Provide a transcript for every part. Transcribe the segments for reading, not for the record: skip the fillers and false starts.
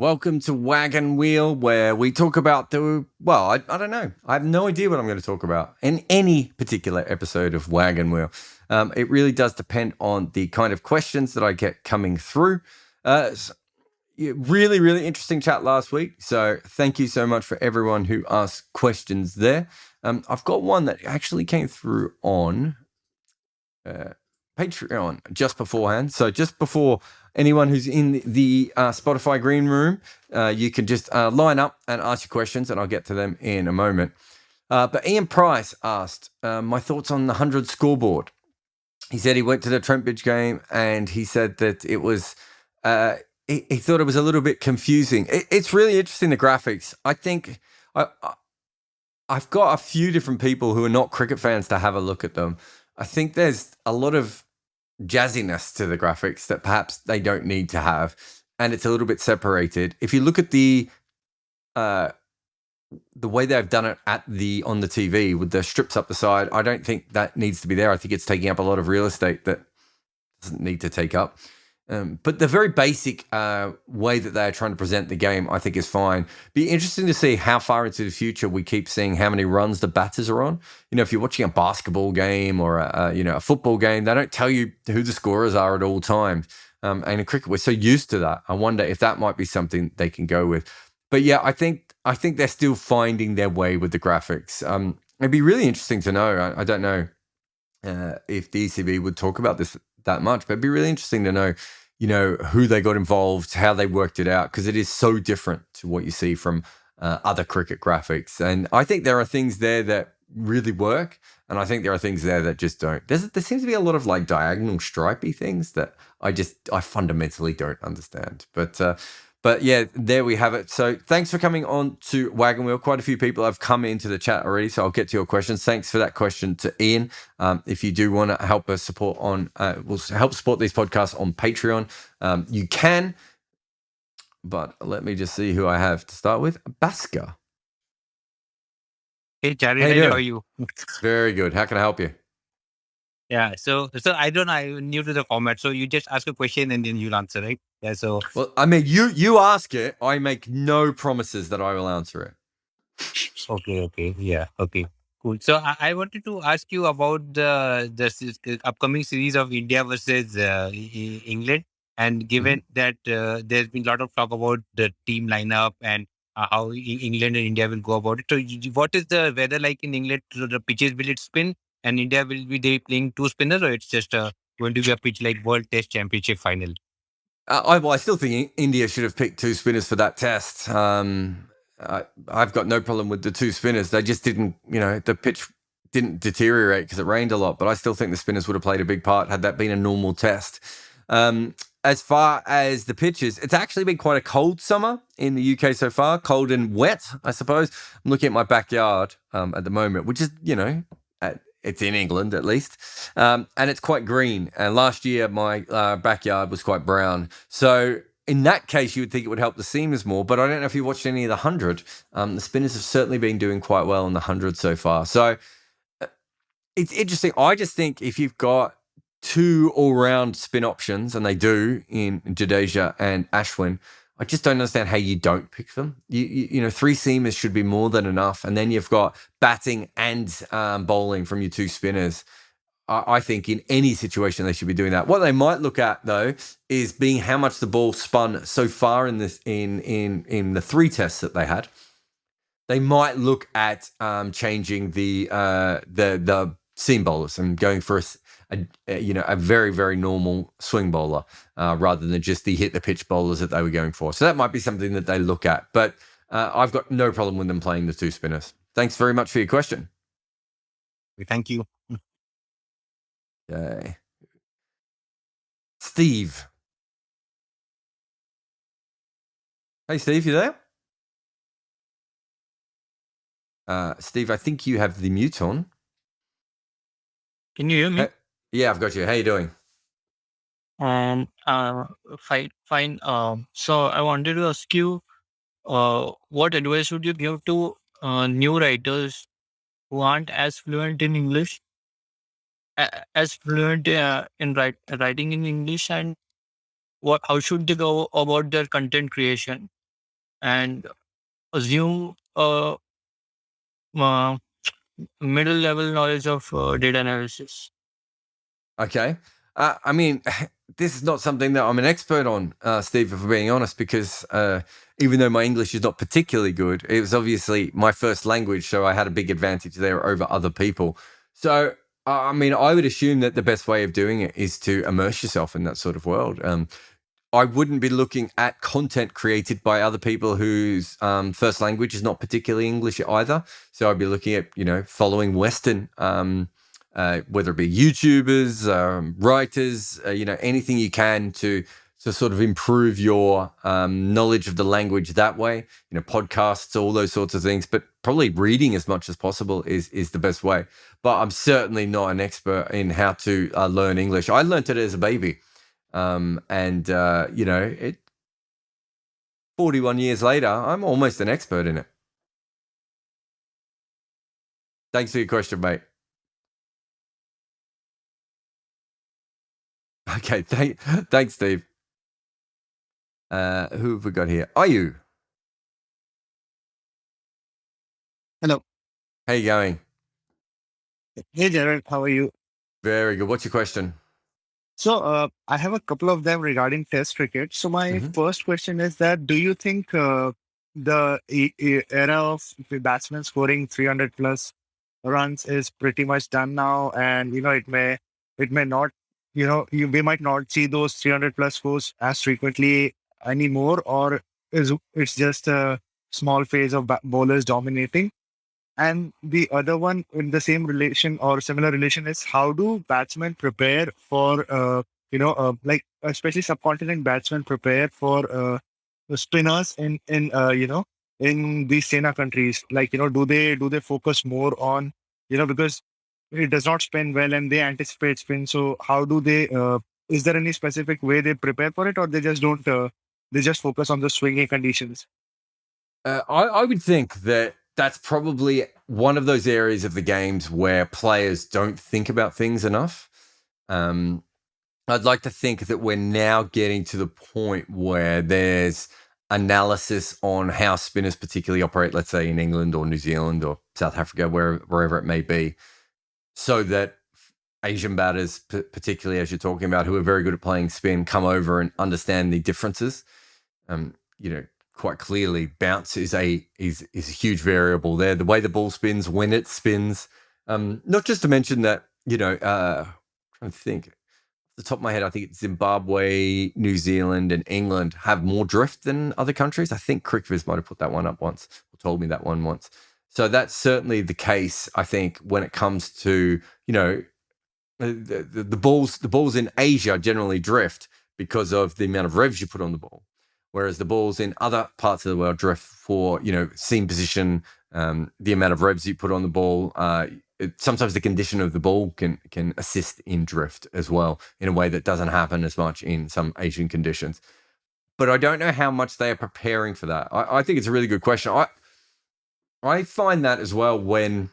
Welcome to Wagon Wheel, where we talk about I don't know. I have no idea what I'm going to talk about in any particular episode of Wagon Wheel. It really does depend on the kind of questions that I get coming through. Really, really interesting chat last week. So thank you so much for everyone who asked questions there. I've got one that actually came through on Patreon just beforehand. So just before anyone who's in the Spotify Greenroom, you can just line up and ask your questions, and I'll get to them in a moment. But Ian Price asked my thoughts on the 100 scoreboard. He said he went to the Trent Bridge game, and he said that it was. He thought it was a little bit confusing. It's really interesting, the graphics. I think I've got a few different people who are not cricket fans to have a look at them. I think there's a lot of jazziness to the graphics that perhaps they don't need to have, and it's a little bit separated. If you look at the way they've done it on the TV with the strips up the side, I don't think that needs to be there. I think it's taking up a lot of real estate that doesn't need to take up. But the very basic way that they're trying to present the game, I think, is fine. Be interesting to see how far into the future we keep seeing how many runs the batters are on. You know, if you're watching a basketball game or a football game, they don't tell you who the scorers are at all times. And in cricket, we're so used to that. I wonder if that might be something they can go with. But yeah, I think they're still finding their way with the graphics. It'd be really interesting to know. I don't know if the ECB would talk about this that much, but it'd be really interesting to know, who they got involved, how they worked it out, because it is so different to what you see from other cricket graphics. And I think there are things there that really work, and I think there are things there that just don't. There seems to be a lot of like diagonal stripy things that I fundamentally don't understand. But yeah, there we have it. So thanks for coming on to Wagon Wheel. Quite a few people have come into the chat already, so I'll get to your questions. Thanks for that question to Ian. If you do want to help us support we'll help support these podcasts on Patreon, you can. But let me just see who I have to start with. Basker. Hey, Jarrod, how are you? Very good. How can I help you? Yeah, so I'm new to the format. So you just ask a question and then you'll answer, right? Yeah, so. Well, I mean, you ask it. I make no promises that I will answer it. Okay. Yeah, okay. Cool. So I wanted to ask you about the upcoming series of India versus England. And given that there's been a lot of talk about the team lineup and how England and India will go about it. So what is the weather like in England? So the pitches, will it spin? And India, will be they playing two spinners, or it's just going to be a pitch like World Test Championship final? I still think India should have picked two spinners for that test. I've got no problem with the two spinners. They just didn't, the pitch didn't deteriorate because it rained a lot, but I still think the spinners would have played a big part had that been a normal test. As far as the pitches, it's actually been quite a cold summer in the UK so far. Cold and wet, I suppose. I'm looking at my backyard at the moment, which is, it's in England at least, and it's quite green. And last year, my backyard was quite brown. So in that case, you would think it would help the seamers more. But I don't know if you watched any of the 100. The spinners have certainly been doing quite well in the 100 so far. So it's interesting. I just think if you've got two all-round spin options, and they do in Jadeja and Ashwin, I just don't understand how you don't pick them. You three seamers should be more than enough, and then you've got batting and bowling from your two spinners. I think in any situation they should be doing that. What they might look at though is being how much the ball spun so far in this in the three tests that they had. They might look at changing the seam bowlers and going for a very, very normal swing bowler rather than just the hit the pitch bowlers that they were going for. So that might be something that they look at. But I've got no problem with them playing the two spinners. Thanks very much for your question. Thank you. Okay. Steve. Hey, Steve, you there? Steve, I think you have the mute on. Can you hear me? Yeah, I've got you. How you doing? Fine. So I wanted to ask you, what advice would you give to new writers who aren't as fluent in English, as fluent in writing in English, and how should they go about their content creation? and assume a uh, middle level knowledge of data analysis. Okay. I mean, this is not something that I'm an expert on, Steve, if we're being honest, because even though my English is not particularly good, it was obviously my first language, so I had a big advantage there over other people. So, I mean, I would assume that the best way of doing it is to immerse yourself in that sort of world. I wouldn't be looking at content created by other people whose first language is not particularly English either. So I'd be looking at, following Western, whether it be YouTubers, writers, anything you can to sort of improve your knowledge of the language that way. Podcasts, all those sorts of things. But probably reading as much as possible is the best way. But I'm certainly not an expert in how to learn English. I learned it as a baby. It 41 years later, I'm almost an expert in it. Thanks for your question, mate. Okay, thanks, Steve. Who have we got here? Are you? Hello. How you going? Hey, Jarrod, how are you? Very good. What's your question? So, I have a couple of them regarding Test cricket. So, my Mhm. first question is that do you think the era of the batsmen scoring 300 plus runs is pretty much done now, and it may not, we might not see those 300 plus scores as frequently anymore, or is it's just a small phase of bowlers dominating? And the other one in the same relation or similar relation is how do batsmen prepare for, like especially subcontinent batsmen prepare for the spinners in these Sena countries? Like, do they focus more on, because it does not spin well and they anticipate spin. So how do they, is there any specific way they prepare for it, or they just don't, they just focus on the swinging conditions? I would think that that's probably one of those areas of the games where players don't think about things enough. I'd like to think that we're now getting to the point where there's analysis on how spinners particularly operate, let's say in England or New Zealand or South Africa, wherever it may be, so that Asian batters, particularly as you're talking about, who are very good at playing spin, come over and understand the differences. Quite clearly, bounce is a huge variable there. The way the ball spins, when it spins, not just to mention that, trying to think, off the top of my head, I think Zimbabwe, New Zealand, and England have more drift than other countries. I think CricViz might have put that one up once, or told me that one once. So that's certainly the case, I think, when it comes to, the balls in Asia generally drift because of the amount of revs you put on the ball, whereas the balls in other parts of the world drift for seam position, the amount of revs you put on the ball. Sometimes the condition of the ball can assist in drift as well in a way that doesn't happen as much in some Asian conditions. But I don't know how much they are preparing for that. I think it's a really good question. I find that as well when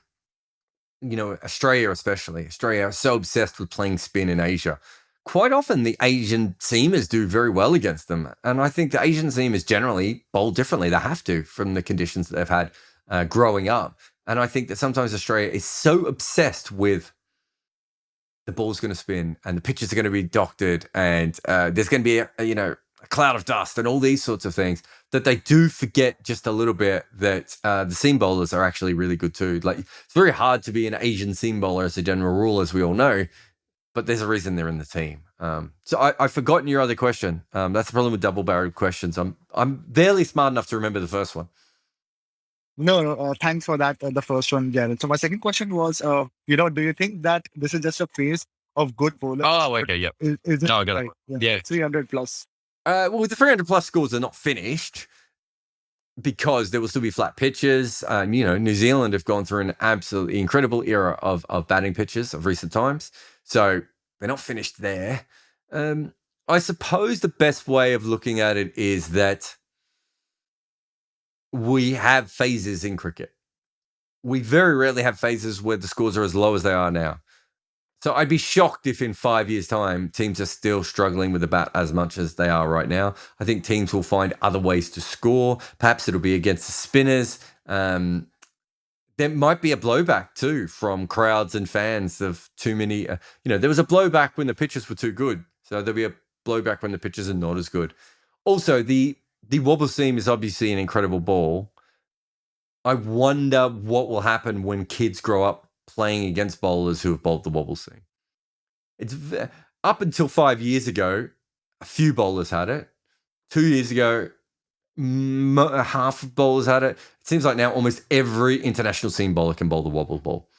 Australia are so obsessed with playing spin in Asia. Quite often, the Asian seamers do very well against them. And I think the Asian seamers generally bowl differently. They have to from the conditions that they've had growing up. And I think that sometimes Australia is so obsessed with the ball's going to spin and the pitches are going to be doctored and there's going to be a cloud of dust and all these sorts of things that they do forget just a little bit that the seam bowlers are actually really good too. Like, it's very hard to be an Asian seam bowler as a general rule, as we all know, but there's a reason they're in the team. So I've forgotten your other question. That's the problem with double-barreled questions. I'm barely smart enough to remember the first one. No, thanks for that. The first one, Jared. So my second question was, do you think that this is just a phase of good bowlers? Oh, okay, yeah. Is it No, I got it. right? Yeah. 300 plus. Well, the 300 plus scores are not finished because there will still be flat pitches. New Zealand have gone through an absolutely incredible era of batting pitches of recent times. So they're not finished there. I suppose the best way of looking at it is that we have phases in cricket. We very rarely have phases where the scores are as low as they are now. So I'd be shocked if in 5 years' time teams are still struggling with the bat as much as they are right now. I think teams will find other ways to score. Perhaps it'll be against the spinners. There might be a blowback too from crowds and fans of too many. There was a blowback when the pitches were too good. So there'll be a blowback when the pitches are not as good. Also, the wobble seam is obviously an incredible ball. I wonder what will happen when kids grow up playing against bowlers who have bowled the wobble seam. It's up until 5 years ago, a few bowlers had it. 2 years ago, half of bowlers had it. It seems like now almost every international seam bowler can bowl the wobble ball.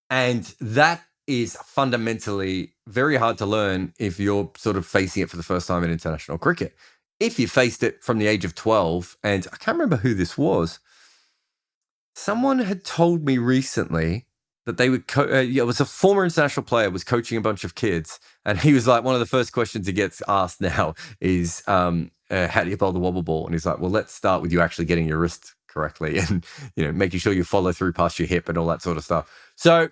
And that is fundamentally very hard to learn if you're sort of facing it for the first time in international cricket. If you faced it from the age of 12, and I can't remember who this was, someone had told me recently that they would, it was a former international player, was coaching a bunch of kids. And he was like, one of the first questions he gets asked now is, how do you bowl the wobble ball? And he's like, well, let's start with you actually getting your wrist correctly and, making sure you follow through past your hip and all that sort of stuff. So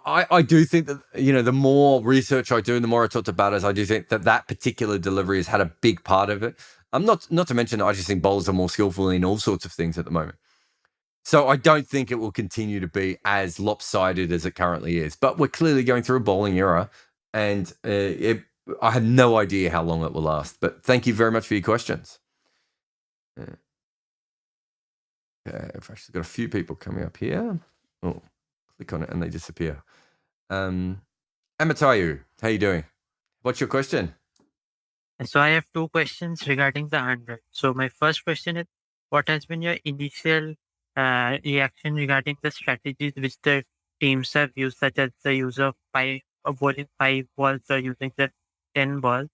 I do think that, the more research I do and the more I talk to batters, I do think that particular delivery has had a big part of it. Not to mention, I just think bowlers are more skillful in all sorts of things at the moment. So I don't think it will continue to be as lopsided as it currently is. But we're clearly going through a bowling era, and I have no idea how long it will last. But thank you very much for your questions. I've actually got a few people coming up here. Oh, click on it and they disappear. Amatayu, how you doing? What's your question? So I have two questions regarding the 100. So my first question is, what has been your initial reaction regarding the strategies which the teams have used, such as the use of bowling 5 balls or using the 10 balls?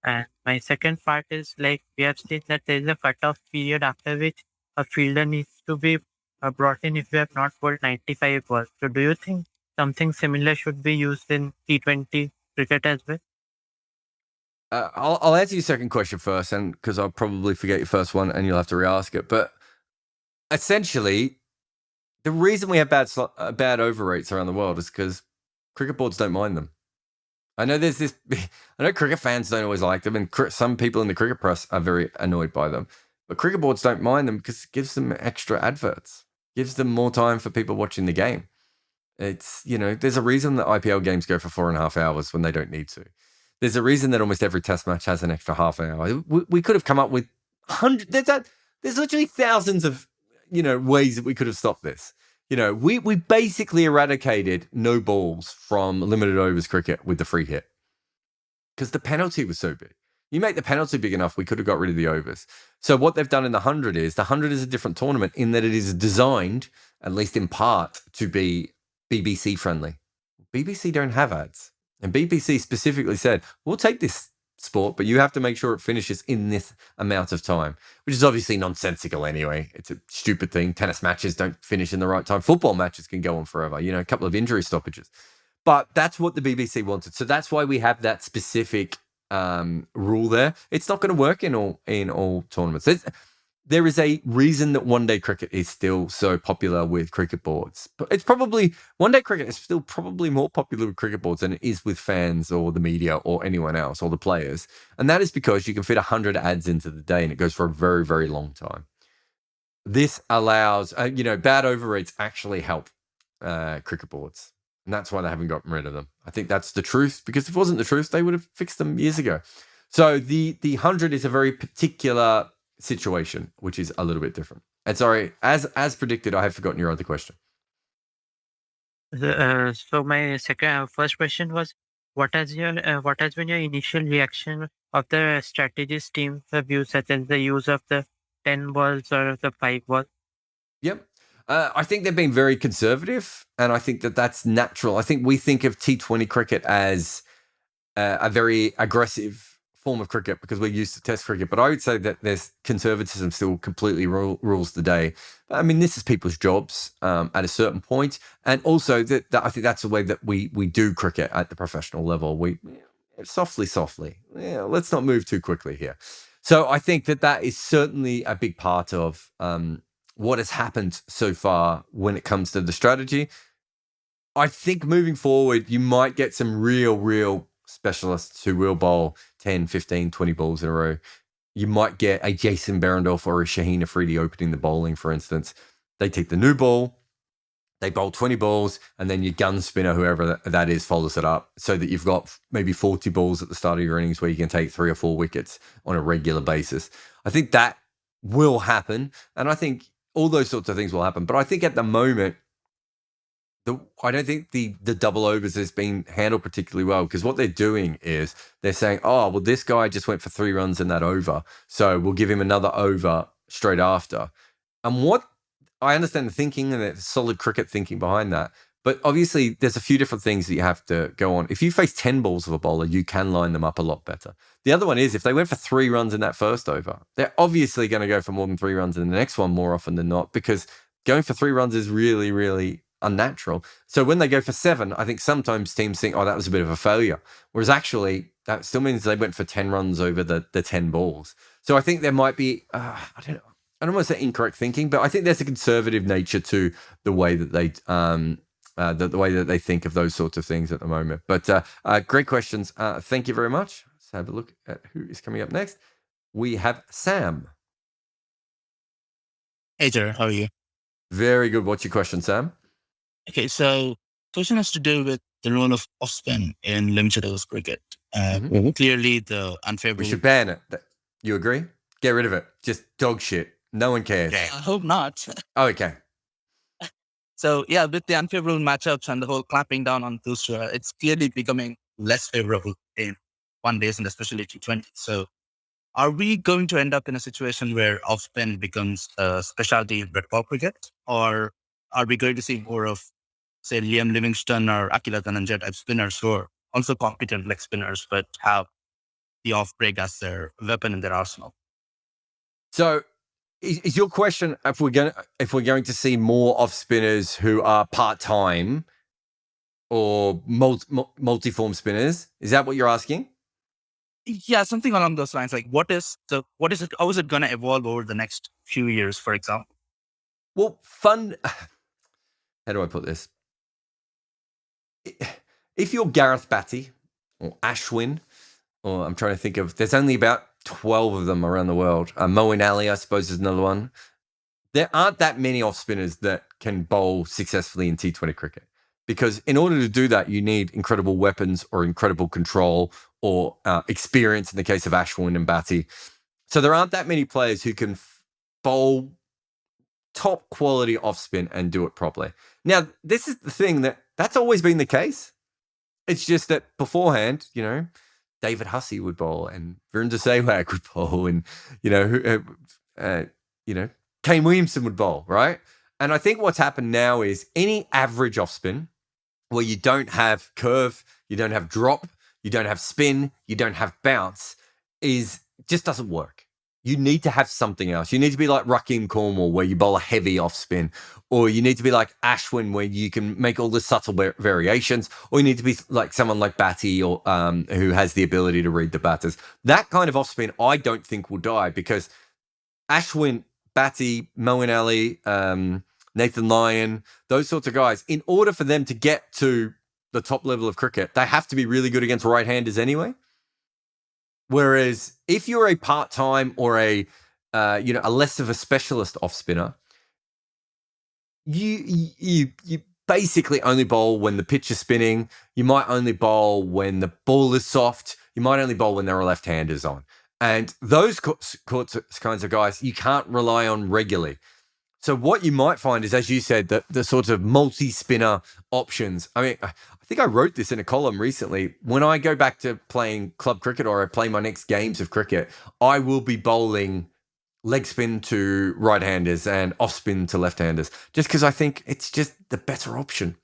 And my second part is, like, we have seen that there is a cutoff period after which a fielder needs to be brought in if we have not bowled 95 balls. So do you think something similar should be used in T20 cricket as well? I'll answer your second question first, and because I'll probably forget your first one and you'll have to re-ask it. But essentially, the reason we have bad over rates around the world is because cricket boards don't mind them. I know there's this. I know cricket fans don't always like them, and some people in the cricket press are very annoyed by them. But cricket boards don't mind them because it gives them extra adverts, gives them more time for people watching the game. It's there's a reason that IPL games go for 4.5 hours when they don't need to. There's a reason that almost every test match has an extra half hour. We could have come up with hundreds. There's literally thousands of ways that we could have stopped this. We basically eradicated no balls from limited overs cricket with the free hit because the penalty was so big. You make the penalty big enough, we could have got rid of the overs. So what they've done in the 100 is a different tournament in that it is designed, at least in part, to be BBC friendly. BBC don't have ads. And BBC specifically said, we'll take this sport, but you have to make sure it finishes in this amount of time, which is obviously nonsensical anyway. It's a stupid thing. Tennis matches don't finish in the right time. Football matches can go on forever, a couple of injury stoppages. But that's what the BBC wanted. So that's why we have that specific rule there. It's not going to work in all tournaments. There is a reason that one-day cricket is still so popular with cricket boards. But it's probably one-day cricket is still probably more popular with cricket boards than it is with fans or the media or anyone else or the players. And that is because you can fit 100 ads into the day and it goes for a very, very long time. This allows, bad over rates actually help cricket boards. And that's why they haven't gotten rid of them. I think that's the truth, because if it wasn't the truth, they would have fixed them years ago. So the 100 is a very particular situation, which is a little bit different. And sorry, as predicted, I have forgotten your other question. So my first question was, what has been your initial reaction of the strategies teams have used, such as the use of the 10 balls or the 5 balls? Yep. I think they've been very conservative, and I think that's natural. I think we think of T20 cricket as a very aggressive form of cricket because we're used to test cricket, but I would say that there's conservatism still completely rules the day. I mean, this is people's jobs at a certain point, and also that I think that's the way that we do cricket at the professional level. We softly. Yeah, let's not move too quickly here. So I think that is certainly a big part of what has happened so far when it comes to the strategy. I think moving forward, you might get some real specialists who will bowl 10, 15, 20 balls in a row. You might get a Jason Behrendorff or a Shaheen Afridi opening the bowling, for instance. They take the new ball, they bowl 20 balls, and then your gun spinner, whoever that is, follows it up so that you've got maybe 40 balls at the start of your innings where you can take 3 or 4 wickets on a regular basis. I think that will happen, and I think all those sorts of things will happen. But I think at the moment, I don't think the double overs is being handled particularly well, because what they're doing is they're saying, oh, well, this guy just went for 3 runs in that over, so we'll give him another over straight after. And what I understand the thinking and the solid cricket thinking behind that, but obviously there's a few different things that you have to go on. If you face 10 balls of a bowler, you can line them up a lot better. The other one is if they went for 3 runs in that first over, they're obviously going to go for more than 3 runs in the next one more often than not, because going for 3 runs is really unnatural. So when they go for 7, I think sometimes teams think, oh, that was a bit of a failure. Whereas actually, that still means they went for 10 runs over the 10 balls. So I think there might be, I don't want to say incorrect thinking, but I think there's a conservative nature to the way that they the way that they think of those sorts of things at the moment. But great questions. Thank you very much. Let's have a look at who is coming up next. We have Sam. Hey, Jarrod, how are you? Very good. What's your question, Sam? Okay, so question has to do with the role of off-spin in limited overs cricket. Clearly, the unfavorable... We should ban it. You agree? Get rid of it. Just dog shit. No one cares. I hope not. Oh, okay. So, yeah, with the unfavorable matchups and the whole clamping down on those, it's clearly becoming less favorable in one days and especially T20. So, are we going to end up in a situation where off-spin becomes a specialty in red ball cricket? Or are we going to see more of, say, Liam Livingstone or Akila Dhananjay type spinners who are also competent leg spinners but have the off break as their weapon in their arsenal? So, is your question if we're going to see more off spinners who are part-time or multi-form spinners? Is that what you're asking? Yeah, something along those lines. Like, how is it going to evolve over the next few years, for example? Well, how do I put this? If you're Gareth Batty or Ashwin, or I'm trying to think of, there's only about 12 of them around the world. Moeen Ali, I suppose, is another one. There aren't that many off spinners that can bowl successfully in T20 cricket, because in order to do that, you need incredible weapons or incredible control or experience in the case of Ashwin and Batty. So there aren't that many players who can bowl top quality off spin and do it properly. Now, this is the thing that's always been the case. It's just that beforehand, David Hussey would bowl and Virender Sehwag would bowl, and Kane Williamson would bowl, right? And I think what's happened now is any average off spin where you don't have curve, you don't have drop, you don't have spin, you don't have bounce, just doesn't work. You need to have something else. You need to be like Rakeem Cornwall, where you bowl a heavy off spin, or you need to be like Ashwin, where you can make all the subtle variations, or you need to be like someone like Batty, or who has the ability to read the batters. That kind of off spin, I don't think will die, because Ashwin, Batty, Moeen Ali, Nathan Lyon, those sorts of guys, in order for them to get to the top level of cricket, they have to be really good against right-handers anyway. Whereas if you're a part-time or a less of a specialist off spinner, you basically only bowl when the pitch is spinning. You might only bowl when the ball is soft. You might only bowl when there are left-handers on. And those kinds of guys, you can't rely on regularly. So what you might find is, as you said, the sort of multi-spinner options. I mean, I think I wrote this in a column recently. When I go back to playing club cricket, or I play my next games of cricket, I will be bowling leg spin to right-handers and off spin to left-handers, just because I think it's just the better option.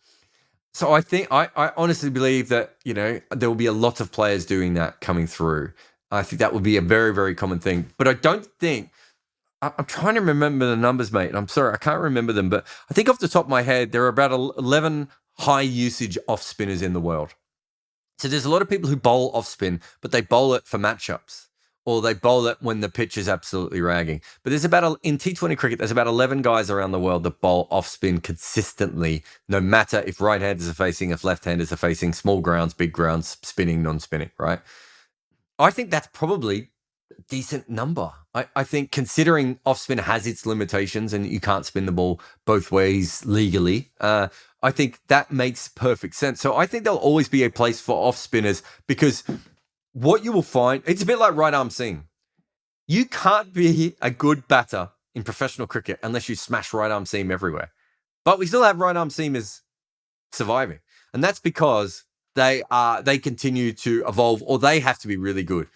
So I think I honestly believe that, there will be a lot of players doing that coming through. I think that will be a very, very common thing. But I don't think, I'm trying to remember the numbers, mate, and I'm sorry, I can't remember them, but I think off the top of my head, there are about 11 high usage off spinners in the world. So there's a lot of people who bowl off spin, but they bowl it for matchups, or they bowl it when the pitch is absolutely ragging. But there's in T20 cricket, there's about 11 guys around the world that bowl off spin consistently, no matter if right-handers are facing, if left-handers are facing, small grounds, big grounds, spinning, non-spinning, right? I think that's probably a decent number. I think considering off spin has its limitations and you can't spin the ball both ways legally, I think that makes perfect sense. So I think there'll always be a place for off spinners, because what you will find, it's a bit like right arm seam. You can't be a good batter in professional cricket unless you smash right arm seam everywhere. But we still have right arm seamers surviving. And that's because they continue to evolve, or they have to be really good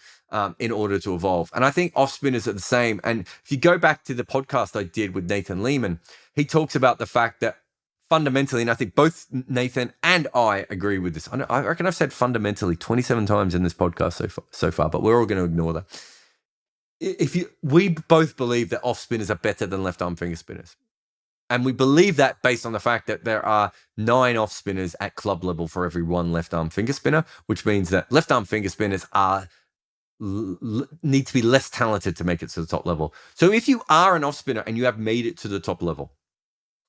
in order to evolve. And I think off spinners are the same. And if you go back to the podcast I did with Nathan Lehman, he talks about the fact that fundamentally, and I think both Nathan and I agree with this. I reckon I've said fundamentally 27 times in this podcast so far, but we're all going to ignore that. We both believe that off spinners are better than left arm finger spinners. And we believe that based on the fact that there are 9 off spinners at club level for every 1 left arm finger spinner, which means that left arm finger spinners need to be less talented to make it to the top level. So if you are an off spinner and you have made it to the top level,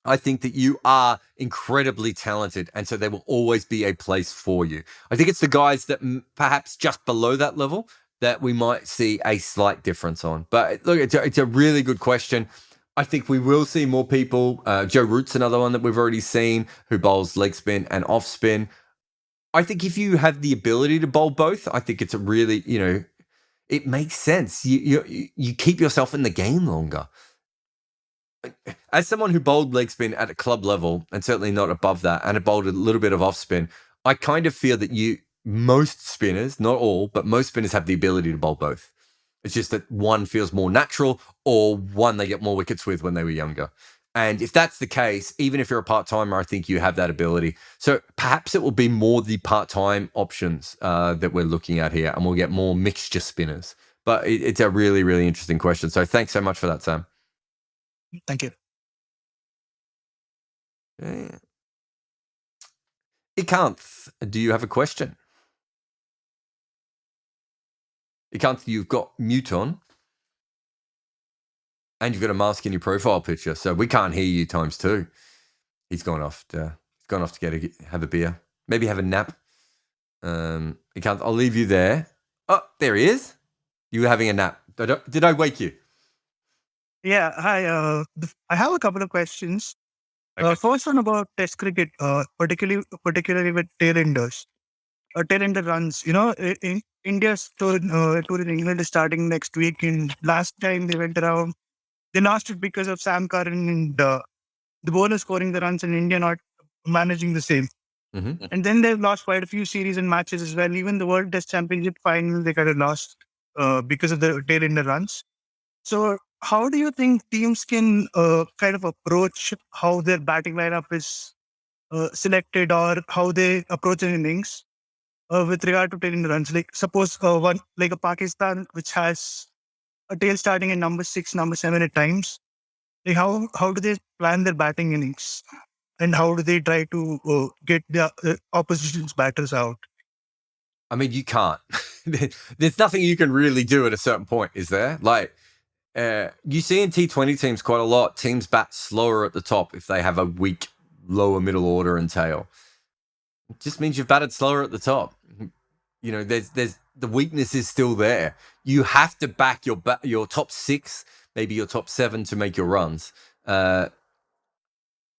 I think that you are incredibly talented, and so there will always be a place for you. I think it's the guys that perhaps just below that level that we might see a slight difference on. But look, it's a really good question. I think we will see more people. Joe Root's another one that we've already seen, who bowls leg spin and off spin. I think if you have the ability to bowl both, I think it's a really, it makes sense. You keep yourself in the game longer. As someone who bowled leg spin at a club level, and certainly not above that, and had bowled a little bit of off spin, I kind of feel that most spinners, not all, but most spinners have the ability to bowl both. It's just that one feels more natural, or one they get more wickets with when they were younger. And if that's the case, even if you're a part-timer, I think you have that ability. So perhaps it will be more the part-time options that we're looking at here, and we'll get more mixture spinners. But it's a really, really interesting question. So thanks so much for that, Sam. Thank you. Yeah. Ikanth, do you have a question? Ikanth, you've got mute on, and you've got a mask in your profile picture, so we can't hear you times 2. He's gone off to have a beer, maybe have a nap. Ikanth, I'll leave you there. Oh, there he is. You were having a nap. Did I wake you? Yeah, hi. I have a couple of questions. Okay. First one about Test cricket, particularly with tail-enders. Tail-ender runs. India's tour in England is starting next week. And last time they went around, they lost it because of Sam Curran and the bowler scoring the runs and India not managing the same. Mm-hmm. And then they've lost quite a few series and matches as well. Even the World Test Championship final, they kind of lost because of the tail-ender runs. So how do you think teams can kind of approach how their batting lineup is selected, or how they approach an innings with regard to tail-ender runs? Like suppose one like a Pakistan, which has a tail starting at number 6, number 7 at times. Like how do they plan their batting innings, and how do they try to get the opposition's batters out? I mean, you can't. There's nothing you can really do at a certain point, is there? Like, you see in T20 teams quite a lot, teams bat slower at the top if they have a weak lower middle order and tail. It just means you've batted slower at the top. There's the weakness is still there. You have to back your top 6, maybe your top 7 to make your runs.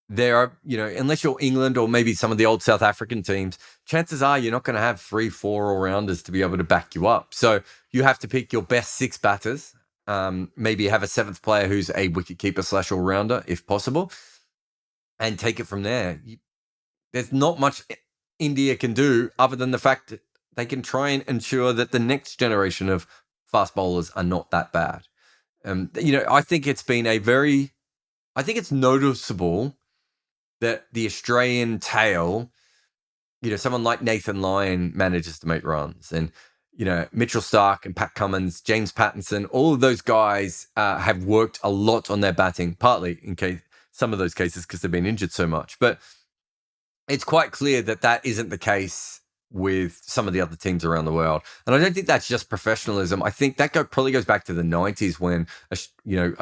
There are, unless you're England or maybe some of the old South African teams, chances are you're not going to have 3, 4 all-rounders to be able to back you up. So you have to pick your best 6 batters. Maybe have a 7th player who's a wicketkeeper / all-rounder, if possible, and take it from there. There's not much India can do other than the fact that they can try and ensure that the next generation of fast bowlers are not that bad. I think it's been I think it's noticeable that the Australian tail, someone like Nathan Lyon manages to make runs, and Mitchell Starc and Pat Cummins, James Pattinson, all of those guys have worked a lot on their batting, partly in case some of those cases because they've been injured so much. But it's quite clear that isn't the case with some of the other teams around the world. And I don't think that's just professionalism. I think that probably goes back to the 90s when,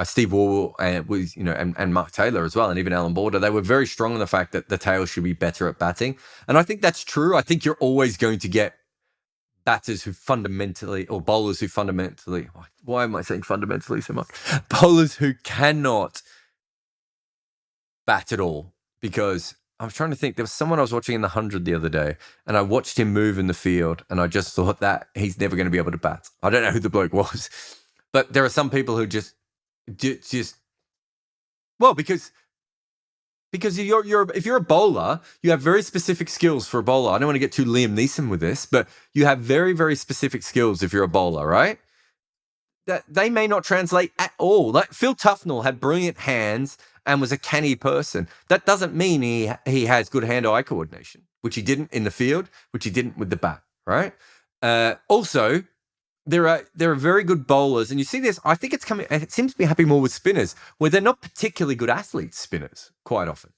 Steve Wobble and Mark Taylor as well, and even Alan Border, they were very strong on the fact that the tail should be better at batting. And I think that's true. I think you're always going to get batters who fundamentally, or bowlers who fundamentally, why am I saying fundamentally so much? Bowlers who cannot bat at all. Because I was trying to think, there was someone I was watching in the 100 the other day, and I watched him move in the field, and I just thought that he's never going to be able to bat. I don't know who the bloke was, but there are some people who because if you're a bowler, you have very specific skills for a bowler. I don't want to get too Liam Neeson with this, but you have very, very specific skills if you're a bowler, right? That they may not translate at all. Like Phil Tufnell had brilliant hands and was a canny person. That doesn't mean he has good hand-eye coordination, which he didn't in the field, which he didn't with the bat, right? Also, there are very good bowlers, and you see this. I think it's coming. It seems to be happening more with spinners, where they're not particularly good athletes. Spinners, quite often,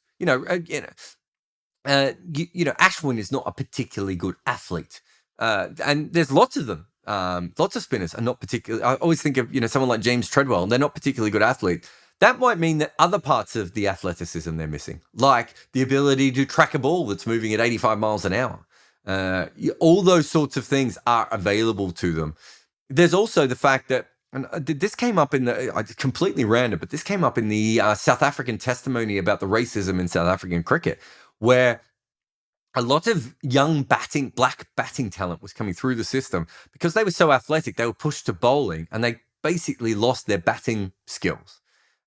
Ashwin is not a particularly good athlete, and there's lots of them. Lots of spinners are not particularly. I always think of someone like James Treadwell, and they're not particularly good athletes. That might mean that other parts of the athleticism they're missing, like the ability to track a ball that's moving at 85 miles an hour. All those sorts of things are available to them. There's also the fact that, and this came up in completely random, but this came up in the South African testimony about the racism in South African cricket, where a lot of young black batting talent was coming through the system because they were so athletic. They were pushed to bowling, and they basically lost their batting skills.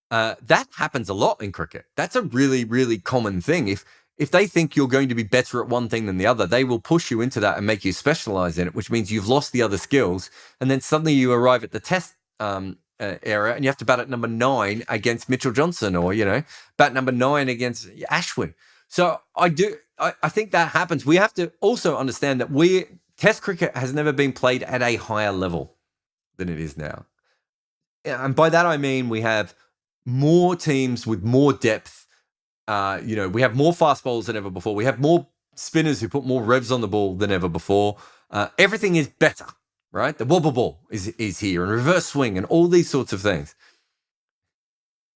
That happens a lot in cricket. That's a really, really common thing. If they think you're going to be better at one thing than the other, they will push you into that and make you specialize in it, which means you've lost the other skills. And then suddenly you arrive at the test era and you have to bat at number 9 against Mitchell Johnson, or, bat number 9 against Ashwin. So I think that happens. We have to also understand that Test cricket has never been played at a higher level than it is now. And by that, I mean we have more teams with more depth. We have more fast bowlers than ever before. We have more spinners who put more revs on the ball than ever before. Everything is better, right? The wobble ball is here, and reverse swing, and all these sorts of things.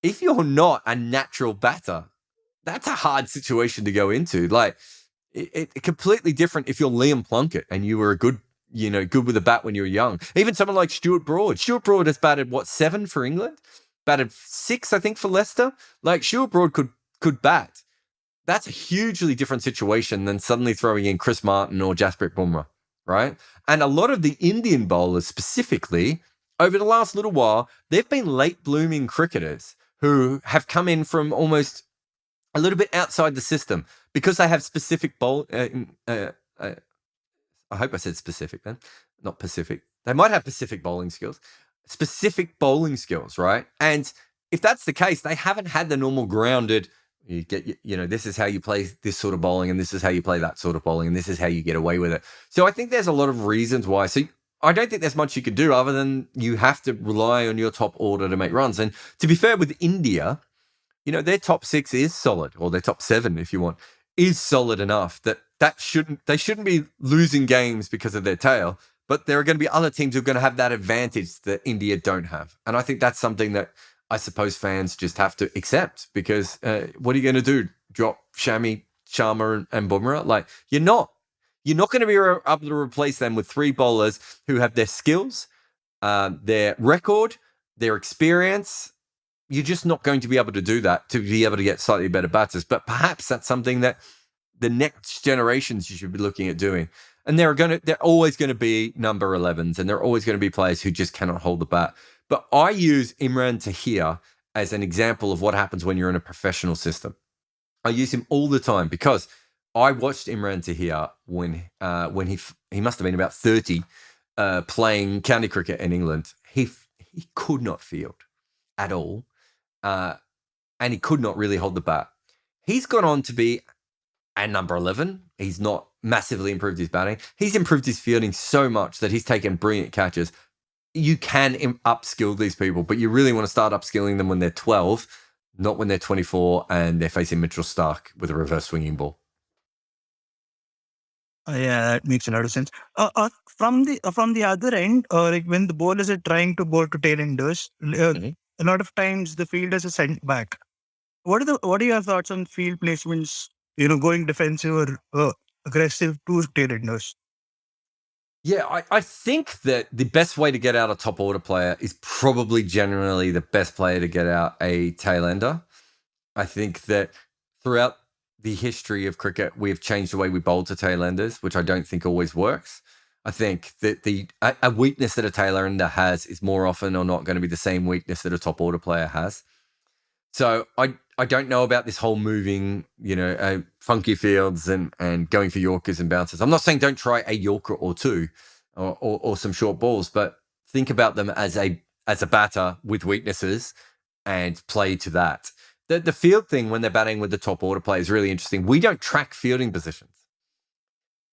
If you're not a natural batter, that's a hard situation to go into. Like, it's completely different if you're Liam Plunkett and you were good with a bat when you were young. Even someone like Stuart Broad. Stuart Broad has batted, 7 for England? Batted 6, I think, for Leicester. Like, Stuart Broad could bat. That's a hugely different situation than suddenly throwing in Chris Martin or Jasprit Bumrah, right? And a lot of the Indian bowlers specifically, over the last little while, they've been late blooming cricketers who have come in from almost a little bit outside the system because they have specific I hope I said specific then, not Pacific. They might have Pacific bowling skills. Specific bowling skills, right? And if that's the case, they haven't had the normal grounded, this is how you play this sort of bowling, and this is how you play that sort of bowling, and this is how you get away with it. So I think there's a lot of reasons why. So I don't think there's much you could do other than you have to rely on your top order to make runs. And to be fair with India, their top 6 is solid, or their top 7, if you want, is solid enough that they shouldn't be losing games because of their tail. But there are going to be other teams who are going to have that advantage that India don't have. And I think that's something that I suppose fans just have to accept, because what are you going to do? Drop Shami, Sharma and Bumrah? Like, you're not going to be able to replace them with 3 bowlers who have their skills, their record, their experience. You're just not going to be able to do that to be able to get slightly better batters. But perhaps that's something that the next generations you should be looking at doing. And they're always going to be number 11s, and there are always going to be players who just cannot hold the bat. But I use Imran Tahir as an example of what happens when you're in a professional system. I use him all the time because I watched Imran Tahir when he must have been about 30, playing county cricket in England. He could not field at all, and he could not really hold the bat. He's gone on to be a number 11. He's not massively improved his batting. He's improved his fielding so much that he's taken brilliant catches. You can upskill these people, but you really want to start upskilling them when they're 12, not when they're 24 and they're facing Mitchell Starc with a reverse swinging ball. Yeah, that makes a lot of sense. From the other end, like when the bowlers are trying to bowl to tailenders, Mhm. a lot of times the fielders are sent back. What are your thoughts on field placements? Going defensive or aggressive to tailenders. Yeah, I think that the best way to get out a top order player is probably generally the best player to get out a tail ender. I think that throughout the history of cricket, we have changed the way we bowl to tail enders, which I don't think always works. I think that a weakness that a tail ender has is more often or not going to be the same weakness that a top order player has. So I don't know about this whole moving, funky fields and going for Yorkers and bouncers. I'm not saying don't try a Yorker or two or some short balls, but think about them as a batter with weaknesses and play to that. The field thing when they're batting with the top order play is really interesting. We don't track fielding positions.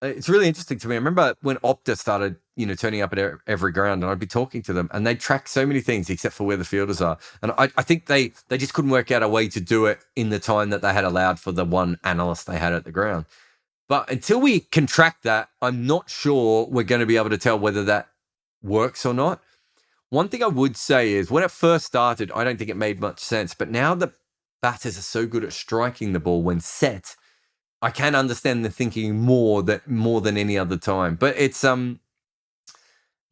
It's really interesting to me. I remember when Opta started, turning up at every ground, and I'd be talking to them, and they track so many things except for where the fielders are. And I think they just couldn't work out a way to do it in the time that they had allowed for the one analyst they had at the ground. But until we can track that, I'm not sure we're going to be able to tell whether that works or not. One thing I would say is when it first started, I don't think it made much sense. But now the batters are so good at striking the ball when set, I can understand the thinking more than any other time. But it's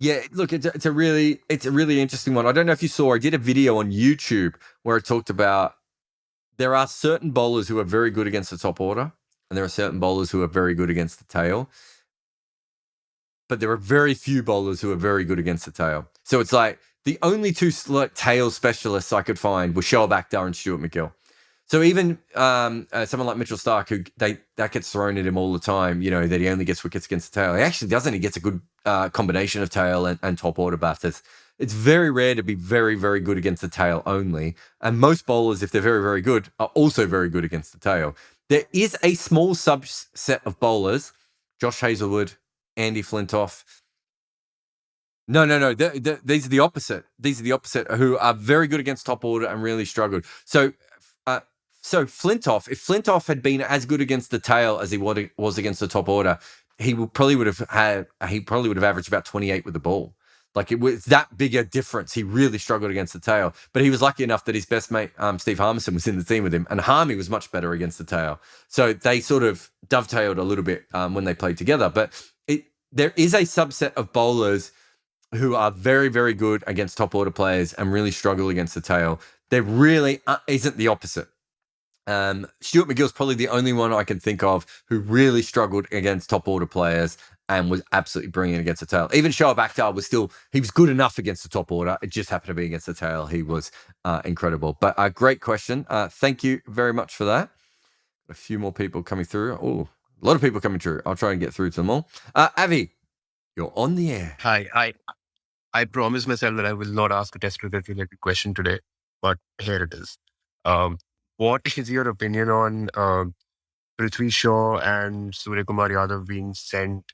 yeah, look, it's a really interesting one. I don't know if you saw, I did a video on YouTube where I talked about there are certain bowlers who are very good against the top order, and there are certain bowlers who are very good against the tail. But there are very few bowlers who are very good against the tail. So it's like the only two tail specialists I could find were Shoaib Akhtar and Stuart MacGill. So even someone like Mitchell Starc, who that gets thrown at him all the time, that he only gets wickets against the tail. He actually doesn't. He gets a good combination of tail and top order batters. It's very rare to be very, very good against the tail only. And most bowlers, if they're very, very good, are also very good against the tail. There is a small subset of bowlers, Josh Hazlewood, Andy Flintoff. No. These are the opposite. These are the opposite, who are very good against top order and really struggled. So Flintoff, if Flintoff had been as good against the tail as he was against the top order, he probably would have averaged about 28 with the ball. Like, it was that big a difference. He really struggled against the tail, but he was lucky enough that his best mate, Steve Harmison, was in the team with him, and Harmy was much better against the tail. So they sort of dovetailed a little bit when they played together. But there is a subset of bowlers who are very, very good against top order players and really struggle against the tail. There really isn't the opposite. Stuart MacGill's probably the only one I can think of who really struggled against top order players and was absolutely brilliant against the tail. Even Shoaib Akhtar he was good enough against the top order. It just happened to be against the tail. He was incredible. But a great question. Thank you very much for that. A few more people coming through. Oh, a lot of people coming through. I'll try and get through to them all. Avi, you're on the air. Hi. I promised myself that I will not ask a test cricket related question today, but here it is. What is your opinion on Prithvi Shaw and Surya Kumar Yadav being sent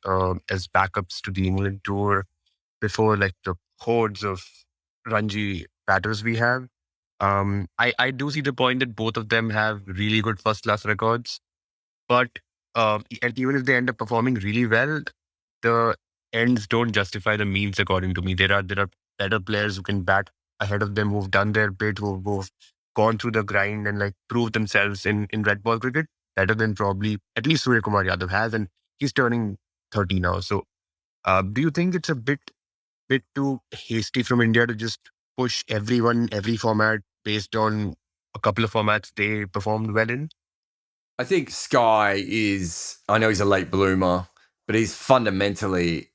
as backups to the England tour before like the hordes of Ranji batters we have? I do see the point that both of them have really good first class records, but and even if they end up performing really well, the ends don't justify the means, according to me. There are better players who can bat ahead of them, who've done their bit, who've gone through the grind and like proved themselves in red ball cricket better than probably at least Surya Kumar Yadav has, and he's turning 30 now. So do you think it's a bit too hasty from India to just push everyone, every format based on a couple of formats they performed well in? I think Sky I know he's a late bloomer, but he's fundamentally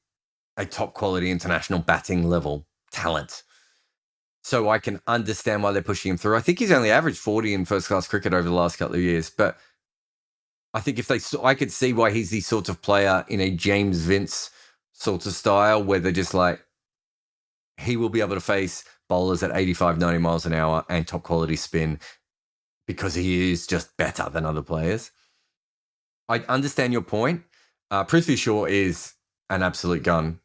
a top quality international batting level talent. So I can understand why they're pushing him through. I think he's only averaged 40 in first class cricket over the last couple of years, but I think I could see why he's the sort of player in a James Vince sort of style where they're just like, he will be able to face bowlers at 85, 90 miles an hour and top quality spin because he is just better than other players. I understand your point. Prithvi Shaw is an absolute gun.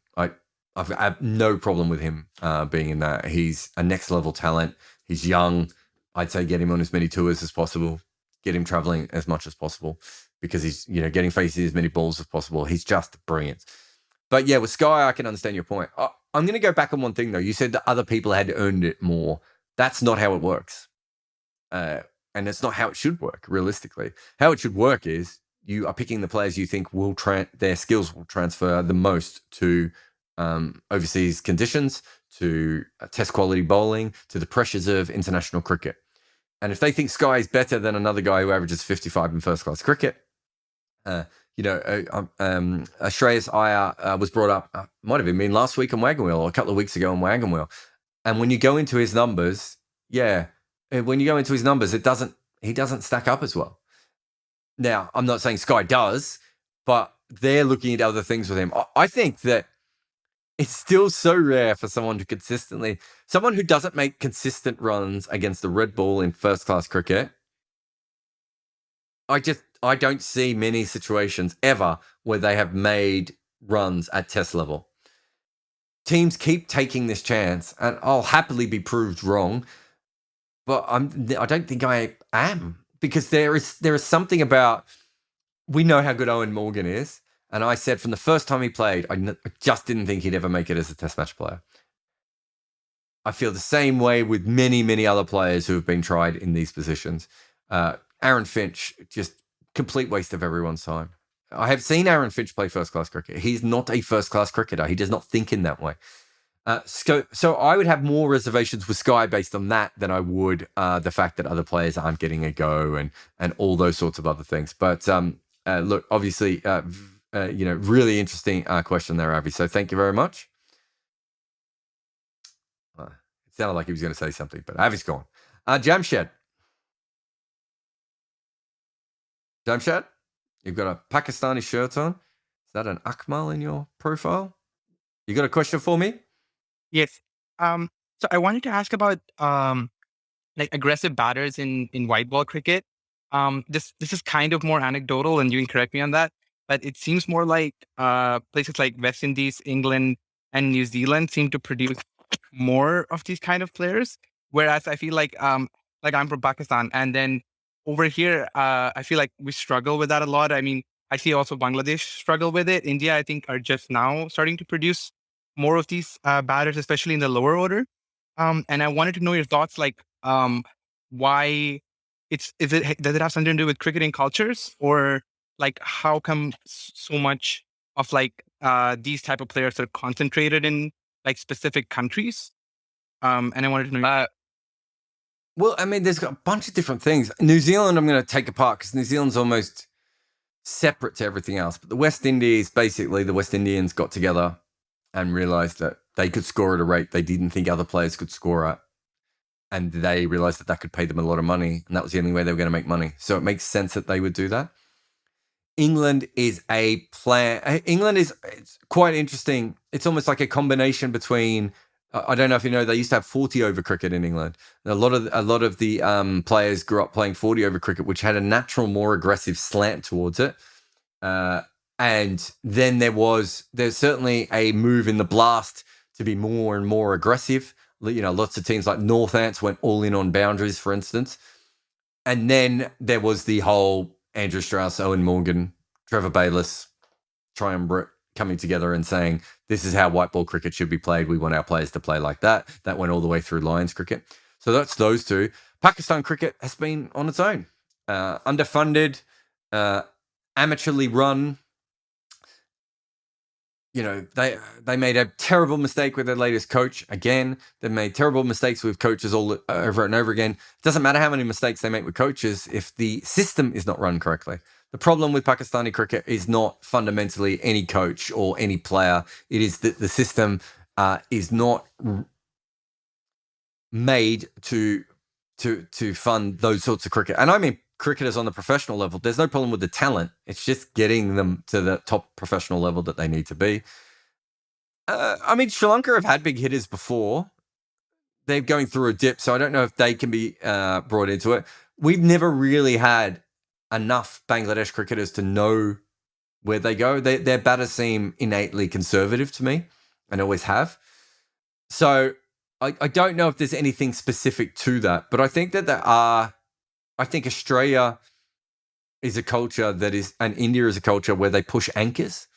I've had no problem with him being in that. He's a next level talent. He's young. I'd say get him on as many tours as possible. get him traveling as much as possible because he's, you know, getting facing as many balls as possible. He's just brilliant. But yeah, with Sky, I can understand your point. I'm going to go back on one thing though. You said that other people had earned it more. That's not how it works. And it's not how it should work, realistically. How it should work is you are picking the players you think will their skills will transfer the most to overseas conditions, to test quality bowling, to the pressures of international cricket. And if they think Sky is better than another guy who averages 55 in first class cricket, Shreyas Iyer was brought up, might have been last week on Wagon Wheel or a couple of weeks ago on Wagon Wheel. And when you go into his numbers, he doesn't stack up as well. Now, I'm not saying Sky does, but they're looking at other things with him. I think that it's still so rare for someone who doesn't make consistent runs against the red ball in first class cricket. I don't see many situations ever where they have made runs at test level. Teams keep taking this chance, and I'll happily be proved wrong, but I don't think I am, because there is something about, we know how good Owen Morgan is, and I said from the first time he played, I just didn't think he'd ever make it as a test match player. I feel the same way with many, many other players who have been tried in these positions. Aaron Finch, just complete waste of everyone's time. I have seen Aaron Finch play first-class cricket. He's not a first-class cricketer. He does not think in that way. So I would have more reservations with Sky based on that than I would the fact that other players aren't getting a go and all those sorts of other things. But look, obviously, really interesting question there, Avi. So thank you very much. It sounded like he was going to say something, but Avi's gone. Jamshed, you've got a Pakistani shirt on. Is that an Akmal in your profile? You got a question for me? Yes. So I wanted to ask about like aggressive batters in white ball cricket. This is kind of more anecdotal, and you can correct me on that. But it seems more like places like West Indies, England, and New Zealand seem to produce more of these kind of players. Whereas I feel like I'm from Pakistan, and then over here, I feel like we struggle with that a lot. I mean, I see also Bangladesh struggle with it. India, I think, are just now starting to produce more of these batters, especially in the lower order. And I wanted to know your thoughts, like why does it have something to do with cricketing cultures, or like how come so much of like these type of players are concentrated in like specific countries? And I wanted to know. Well, I mean, there's got a bunch of different things. New Zealand, I'm going to take apart because New Zealand's almost separate to everything else. But the West Indies, basically, the West Indians got together and realized that they could score at a rate they didn't think other players could score at. And they realized that could pay them a lot of money. And that was the only way they were going to make money. So it makes sense that they would do that. England is it's quite interesting. It's almost like a combination between, I don't know if you know, they used to have 40 over cricket in England. A lot of the players grew up playing 40 over cricket, which had a natural, more aggressive slant towards it. And then there's certainly a move in the blast to be more and more aggressive. You know, lots of teams like Northants went all in on boundaries, for instance. And then there was the whole Andrew Strauss, Owen Morgan, Trevor Bayliss triumvirate coming together and saying, this is how white ball cricket should be played. We want our players to play like that. That went all the way through Lions cricket. So that's those two. Pakistan cricket has been on its own. Underfunded, amateurly run. You know, they made a terrible mistake with their latest coach. Again, they've made terrible mistakes with coaches all over and over again. It doesn't matter how many mistakes they make with coaches if the system is not run correctly. The problem with Pakistani cricket is not fundamentally any coach or any player. It is that the system is not made to fund those sorts of cricket. And I mean, cricketers on the professional level, there's no problem with the talent. It's just getting them to the top professional level that they need to be. I mean, Sri Lanka have had big hitters before. They're going through a dip, so I don't know if they can be brought into it. We've never really had enough Bangladesh cricketers to know where they go. Their batters seem innately conservative to me, and always have. So I don't know if there's anything specific to that, but I think that there are. I think Australia is a culture and India is a culture where they push anchors.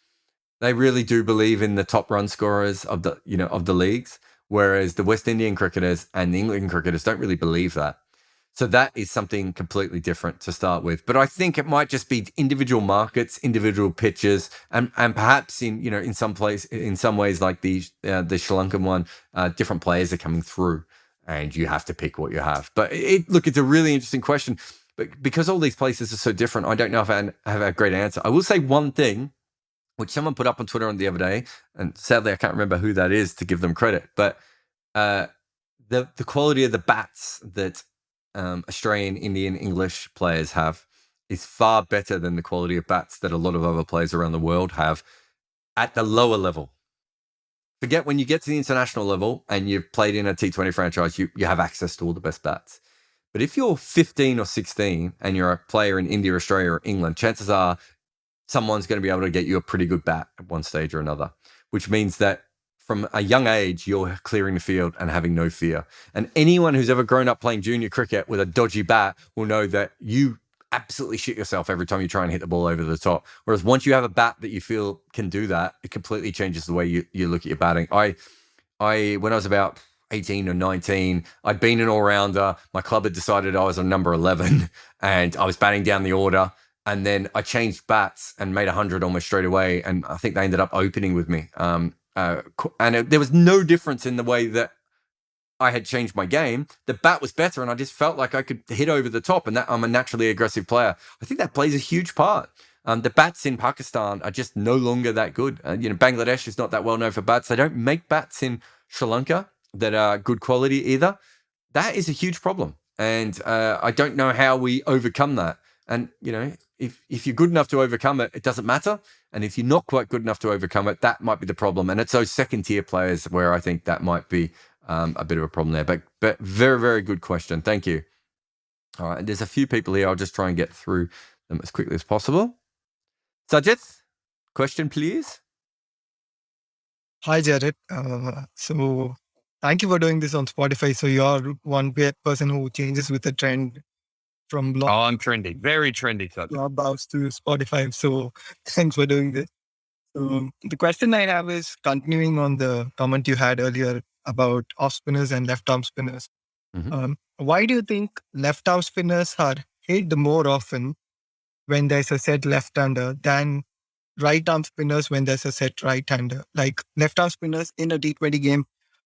They really do believe in the top run scorers of the leagues, whereas the West Indian cricketers and the England cricketers don't really believe that. So that is something completely different to start with. But I think it might just be individual markets, individual pitches, and perhaps in some ways like the Sri Lankan one, different players are coming through, and you have to pick what you have. But it's a really interesting question. But because all these places are so different, I don't know if I have a great answer. I will say one thing, which someone put up on Twitter the other day, and sadly I can't remember who that is to give them credit, but the quality of the bats that Australian, Indian, English players have is far better than the quality of bats that a lot of other players around the world have at the lower level. Forget when you get to the international level and you've played in a T20 franchise, you have access to all the best bats. But if you're 15 or 16 and you're a player in India, Australia, or England, chances are someone's going to be able to get you a pretty good bat at one stage or another, which means that from a young age, you're clearing the field and having no fear. And anyone who's ever grown up playing junior cricket with a dodgy bat will know that you absolutely shit yourself every time you try and hit the ball over the top. Whereas once you have a bat that you feel can do that, it completely changes the way you look at your batting. I when I was about 18 or 19, I'd been an all-rounder. My club had decided I was a number 11 and I was batting down the order. And then I changed bats and made 100 almost straight away. And I think they ended up opening with me. There was no difference in the way that I had changed my game. The bat was better, and I just felt like I could hit over the top, and that I'm a naturally aggressive player. I think that plays a huge part. The bats in Pakistan are just no longer that good. Bangladesh is not that well known for bats. They don't make bats in Sri Lanka that are good quality either. That is a huge problem, and I don't know how we overcome that. And if you're good enough to overcome it, it doesn't matter. And if you're not quite good enough to overcome it, that might be the problem. And it's those second-tier players where I think that might be a bit of a problem there. But very, very good question. Thank you. All right, and there's a few people here. I'll just try and get through them as quickly as possible. Sajid, question, please. Hi, Jarrod. So thank you for doing this on Spotify. So you're one person who changes with the trend from blog I'm trendy, very trendy. Clubhouse to Spotify. So thanks for doing this. So the question I have is continuing on the comment you had earlier about off spinners and left arm spinners. Mm-hmm. Why do you think left arm spinners are hit more often when there's a set left-hander than right arm spinners when there's a set right-hander? Like left arm spinners in a T20 game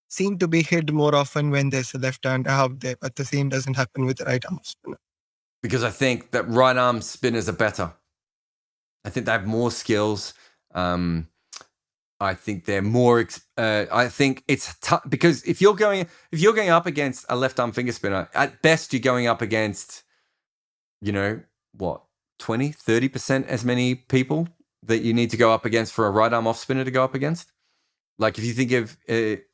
seem to be hit more often when there's a left-hander out there, but the same doesn't happen with the right arm spinner. Because I think that right arm spinners are better. I think they have more skills. I think they're more. I think it's tough because if you're going up against a left arm finger spinner, at best you're going up against, 20, 30% as many people that you need to go up against for a right arm off spinner to go up against. Like if you think of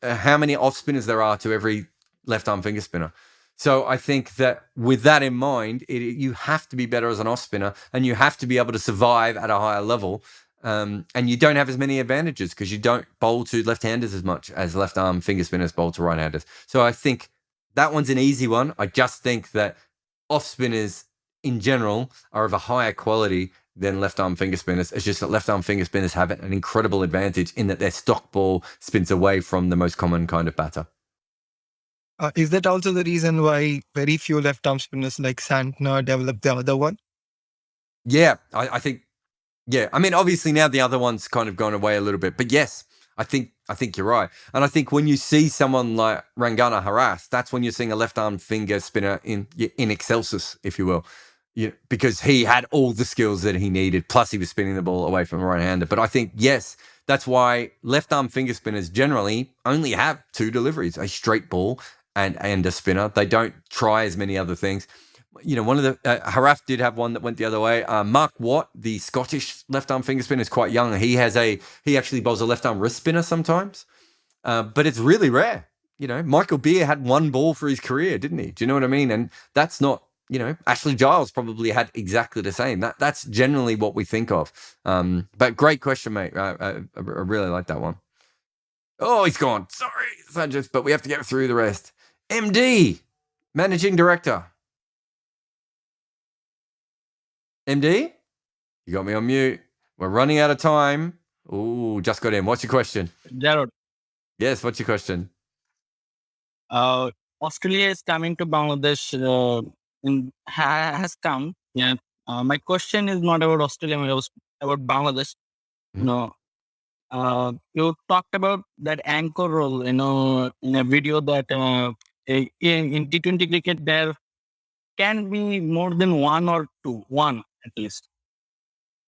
how many off spinners there are to every left arm finger spinner. So I think that with that in mind, you have to be better as an off spinner, and you have to be able to survive at a higher level. And you don't have as many advantages because you don't bowl to left-handers as much as left-arm finger spinners bowl to right-handers. So I think that one's an easy one. I just think that off spinners in general are of a higher quality than left-arm finger spinners. It's just that left-arm finger spinners have an incredible advantage in that their stock ball spins away from the most common kind of batter. Is that also the reason why very few left-arm spinners like Santner developed the other one? Yeah, I think. Yeah, I mean, obviously now the other one's kind of gone away a little bit, but yes, I think you're right. And I think when you see someone like Rangana harassed, that's when you're seeing a left-arm finger spinner in excelsis, if you will, because he had all the skills that he needed, plus he was spinning the ball away from a right-hander. But I think, yes, that's why left-arm finger spinners generally only have two deliveries, a straight ball and a spinner. They don't try as many other things. One of the Haraf did have one that went the other way. Mark Watt, the Scottish left-arm finger spinner, is quite young. He actually bowls a left-arm wrist spinner sometimes, but it's really rare. Michael Beer had one ball for his career, didn't he? Do you know what I mean? And that's not. Ashley Giles probably had exactly the same. That's generally what we think of. But great question, mate. I really like that one. Oh, he's gone. Sorry, Sanjay, but we have to get through the rest. MD, Managing Director. MD, you got me on mute. We're running out of time. Ooh, just got in. What's your question? Jarrod, Yes, what's your question? Australia is coming to Bangladesh. Has come. Yeah. My question is not about Australia. It was about Bangladesh. Mhm. You know, you talked about that anchor role. You know, in a video that in T20 cricket there can be more than one or two, one at least.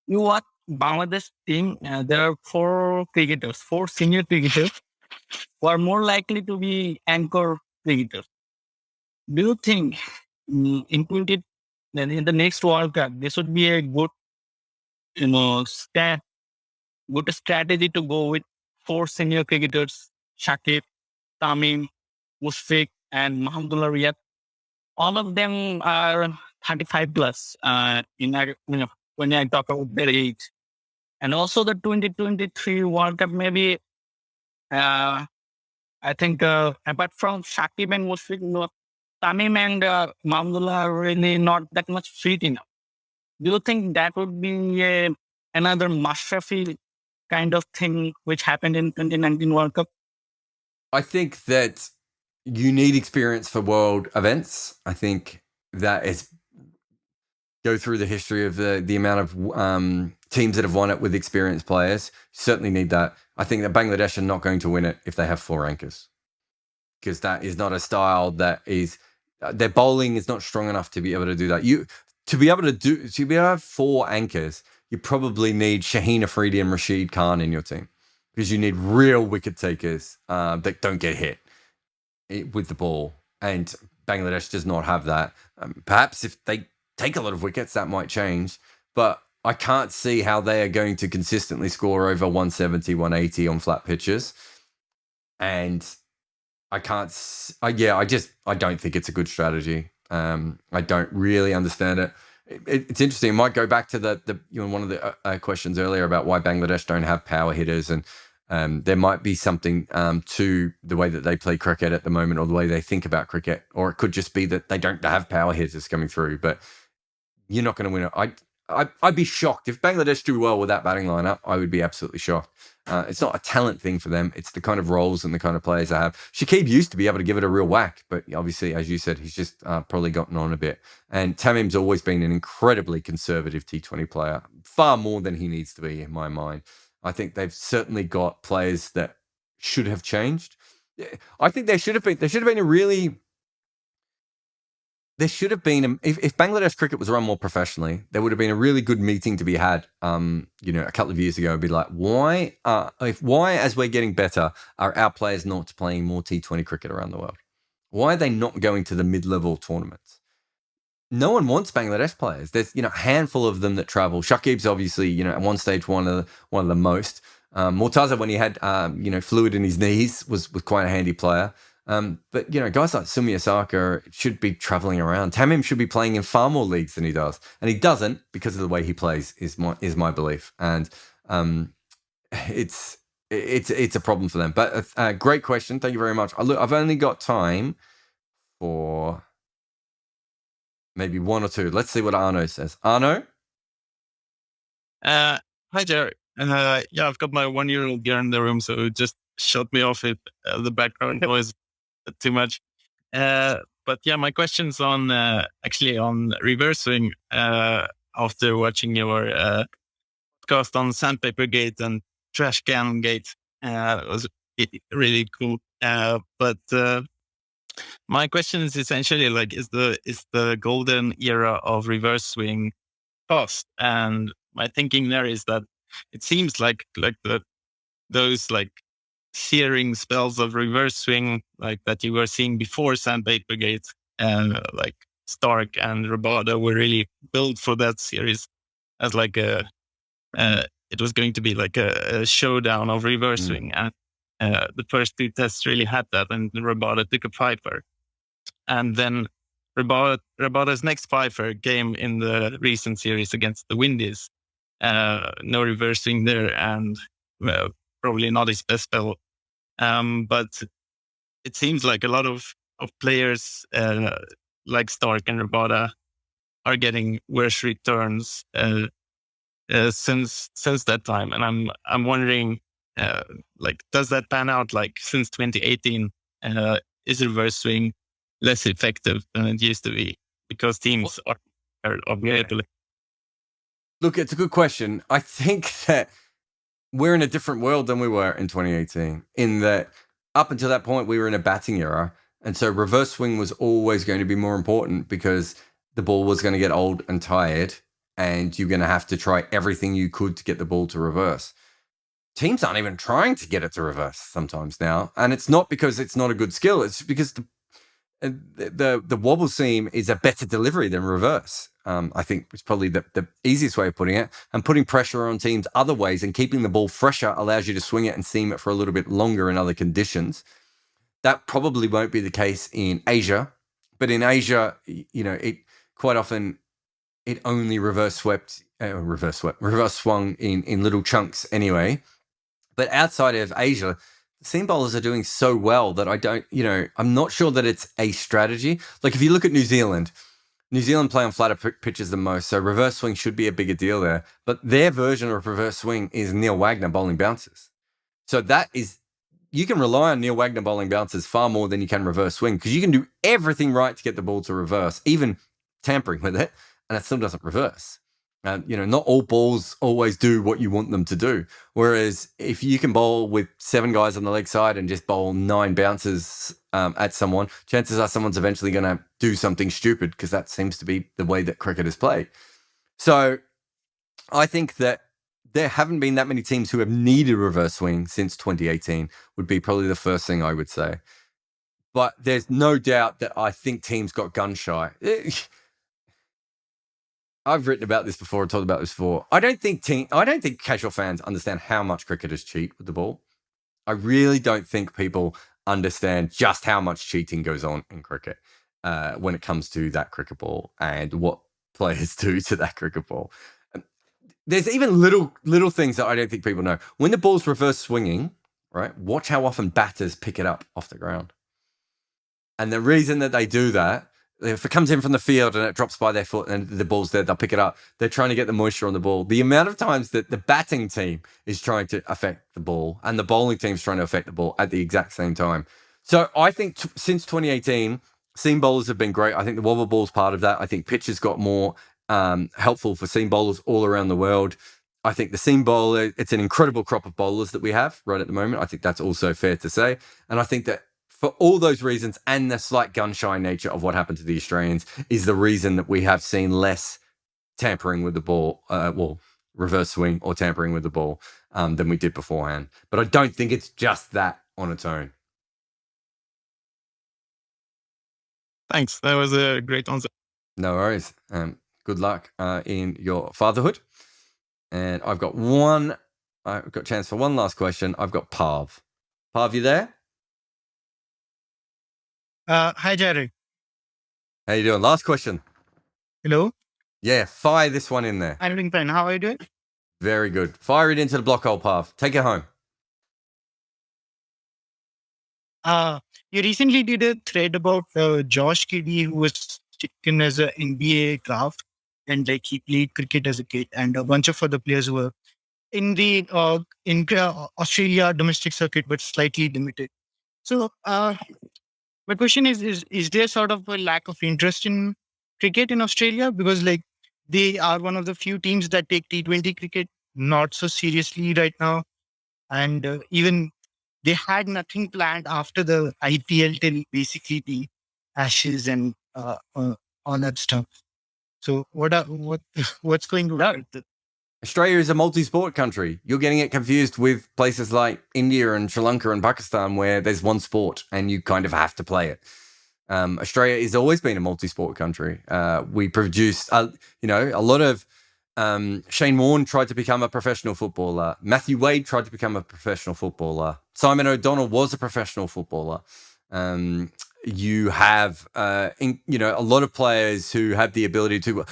You watch Bangladesh team. There are four senior cricketers who are more likely to be anchor cricketers. Do you think in 20 then in the next World Cup this would be a good you know good strategy to go with four senior cricketers: Shakib, Tamim, Mushfiq, and Mahamdullah Riyad? All of them are 35 plus. When I talk about their age, and also the 2023 World Cup, maybe I think apart from Shakib and Mushfiq, no, Tamim and Mahamdullah are really not that much fit enough. Do you think that would be another Mashrafi kind of thing which happened in 2019 World Cup? I think that you need experience for world events. I think that is go through the history of the amount of teams that have won it with experienced players. Certainly need that. I think that Bangladesh are not going to win it if they have four anchors, because that is not a style that is their bowling is not strong enough to be able to do that. To be able to have four anchors, you probably need Shaheen Afridi and Rashid Khan in your team, because you need real wicket takers that don't get hit with the ball, and Bangladesh does not have that. Perhaps if they take a lot of wickets, that might change, but I can't see how they are going to consistently score over 170, 180 on flat pitches. And I can't. I don't think it's a good strategy. I don't really understand it. It's interesting. It might go back to the one of the questions earlier about why Bangladesh don't have power hitters, and there might be something to the way that they play cricket at the moment, or the way they think about cricket, or it could just be that they don't have power hitters coming through. But you're not going to win it. I'd be shocked if Bangladesh do well with that batting lineup. I would be absolutely shocked. It's not a talent thing for them. It's the kind of roles and the kind of players they have. Shakib used to be able to give it a real whack, but obviously, as you said, he's just probably gotten on a bit. And Tamim's always been an incredibly conservative T20 player, far more than he needs to be in my mind. I think they've certainly got players that should have changed. I think there should have been a really. There should have been, if Bangladesh cricket was run more professionally, there would have been a really good meeting to be had. A couple of years ago, it'd be like, why, as we're getting better, are our players not playing more T20 cricket around the world? Why are they not going to the mid-level tournaments? No one wants Bangladesh players. There's a handful of them that travel. Shakib's obviously at one stage one of the most. Mortaza, when he had fluid in his knees, was quite a handy player. But guys like Sumi Osaka should be traveling around. Tamim should be playing in far more leagues than he does, and he doesn't because of the way he plays. Is my belief, and it's a problem for them. But great question, thank you very much. I've only got time for maybe one or two. Let's see what Arno says. Arno, Hi, Jarrod. I've got my 1-year-old here in the room, so just shut me off if the background noise too much. But yeah, my question's on actually on reverse swing. After watching your podcast on Sandpaper Gate and Trash Can Gate, it was really cool. But my question is essentially like, is the golden era of reverse swing past? And my thinking there is that it seems like those like searing spells of reverse swing like that you were seeing before Sandpaper Gate, and like Stark and Rabada were really built for that series as like it was going to be like a showdown of reverse swing, and the first two tests really had that, and Rabada took a fifer, and then Rabada's next fifer came in the recent series against the Windies. No reverse swing there, and probably not his best spell. But it seems like a lot of players like Stark and Rabada are getting worse returns since that time, and I'm wondering, like, does that pan out? Like, since 2018, is reverse swing less effective than it used to be because teams are manipulating? Look, it's a good question. I think that we're in a different world than we were in 2018, in that up until that point, we were in a batting era. And so reverse swing was always going to be more important because the ball was going to get old and tired, and you're going to have to try everything you could to get the ball to reverse. Teams aren't even trying to get it to reverse sometimes now. And it's not because it's not a good skill. It's because the wobble seam is a better delivery than reverse. I think it's probably the easiest way of putting it. And putting pressure on teams other ways and keeping the ball fresher allows you to swing it and seam it for a little bit longer in other conditions. That probably won't be the case in Asia. But in Asia, it quite often it only reverse swung in little chunks anyway. But outside of Asia, seam bowlers are doing so well that I'm not sure that it's a strategy. Like if you look at New Zealand play on flatter pitches than most, so reverse swing should be a bigger deal there. But their version of reverse swing is Neil Wagner bowling bounces. So you can rely on Neil Wagner bowling bounces far more than you can reverse swing, because you can do everything right to get the ball to reverse, even tampering with it, and it still doesn't reverse. Not all balls always do what you want them to do. Whereas if you can bowl with 7 guys on the leg side and just bowl 9 bounces at someone, chances are someone's eventually going to do something stupid, because that seems to be the way that cricket is played. So I think that there haven't been that many teams who have needed reverse swing since 2018 would be probably the first thing I would say. But there's no doubt that I think teams got gun shy. I've written about this before and talked about this before. I don't think casual fans understand how much cricketers cheat with the ball. I really don't think people understand just how much cheating goes on in cricket when it comes to that cricket ball and what players do to that cricket ball. There's even little things that I don't think people know. When the ball's reverse swinging, right? Watch how often batters pick it up off the ground. And the reason that they do that, if it comes in from the field and it drops by their foot and the ball's there, they'll pick it up. They're trying to get the moisture on the ball. The amount of times that the batting team is trying to affect the ball and the bowling team's trying to affect the ball at the exact same time. So I think since 2018, seam bowlers have been great. I think the wobble ball's part of that. I think pitch has got more helpful for seam bowlers all around the world. I think the seam bowler, it's an incredible crop of bowlers that we have right at the moment. I think that's also fair to say. And I think that for all those reasons and the slight gun-shy nature of what happened to the Australians is the reason that we have seen less tampering with the ball, reverse swing or tampering with the ball than we did beforehand. But I don't think it's just that on its own. Thanks. That was a great answer. No worries. Good luck in your fatherhood. And I've got a chance for one last question. I've got Parv. Parv, you there? Hi, Jarrod. How you doing? Last question. Hello. Yeah, fire this one in there. I'm doing fine. How are you doing? Very good. Fire it into the block hole, Parv. Take it home. You recently did a thread about Josh Kiddey, who was taken as an NBA draft, and like he played cricket as a kid, and a bunch of other players who were in the Australia domestic circuit, but slightly limited. So my question is there sort of a lack of interest in cricket in Australia? Because like they are one of the few teams that take T20 cricket not so seriously right now. And even they had nothing planned after the IPL till basically the Ashes and all that stuff. So what's going on? Australia is a multi-sport country. You're getting it confused with places like India and Sri Lanka and Pakistan, where there's one sport and you kind of have to play it. Australia has always been a multi-sport country. We produced, a lot of Shane Warne tried to become a professional footballer. Matthew Wade tried to become a professional footballer. Simon O'Donnell was a professional footballer. You have, a lot of players who have the ability to.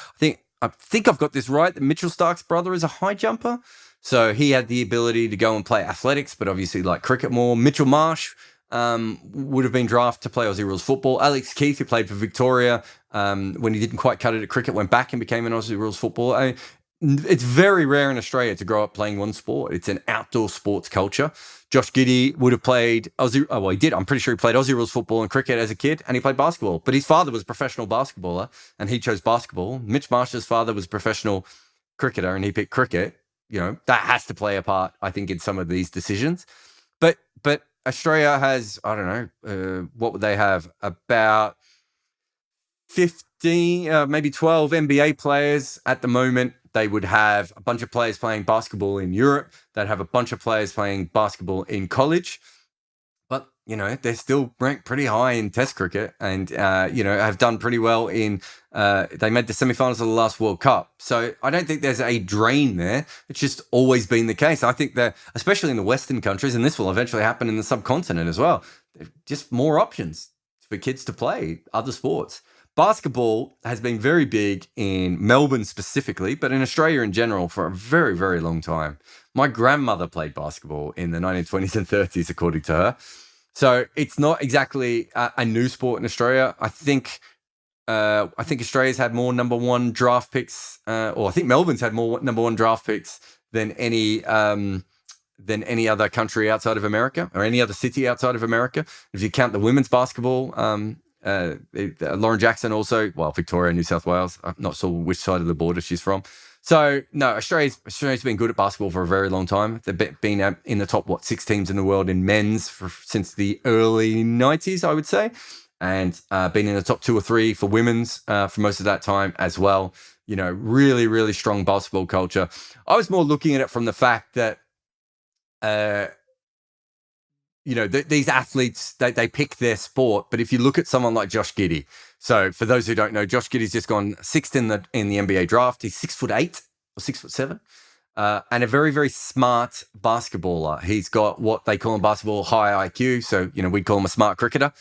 I think I've got this right. Mitchell Stark's brother is a high jumper, so he had the ability to go and play athletics, but obviously like cricket more. Mitchell Marsh would have been drafted to play Aussie rules football. Alex Keith, who played for Victoria, when he didn't quite cut it at cricket, went back and became an Aussie rules footballer. It's very rare in Australia to grow up playing one sport. It's an outdoor sports culture. Josh Giddey would have played Aussie. Oh, well, he did. I'm pretty sure he played Aussie rules football and cricket as a kid, and he played basketball. But his father was a professional basketballer, and he chose basketball. Mitch Marsh's father was a professional cricketer, and he picked cricket. That has to play a part, I think, in some of these decisions. But Australia has, I don't know, what would they have? About 15, maybe 12 NBA players at the moment. They would have a bunch of players playing basketball in Europe. They'd have a bunch of players playing basketball in college. But, they're still ranked pretty high in Test cricket and, have done pretty well in, they made the semi-finals of the last World Cup. So I don't think there's a drain there. It's just always been the case. I think that, especially in the Western countries, and this will eventually happen in the subcontinent as well, just more options for kids to play other sports. Basketball has been very big in Melbourne specifically, but in Australia in general for a very, very long time. My grandmother played basketball in the 1920s and 30s, according to her. So it's not exactly a new sport in Australia. I think Australia's had more number one draft picks, or I think Melbourne's had more number one draft picks than any other country outside of America or any other city outside of America. If you count the women's basketball, Lauren Jackson also, Victoria, New South Wales. I'm not sure which side of the border she's from. So no, Australia's been good at basketball for a very long time. They've been in the top 6 teams in the world in men's since the early 90s, I would say, and been in the top 2 or 3 for women's for most of that time as well. Really, really strong basketball culture. I was more looking at it from the fact that these athletes, they pick their sport. But if you look at someone like Josh Giddey, so for those who don't know, Josh Giddey's just gone 6th in the NBA draft. He's 6'8" or 6'7", and a very, very smart basketballer. He's got what they call in basketball high IQ. So, we call him a smart cricketer.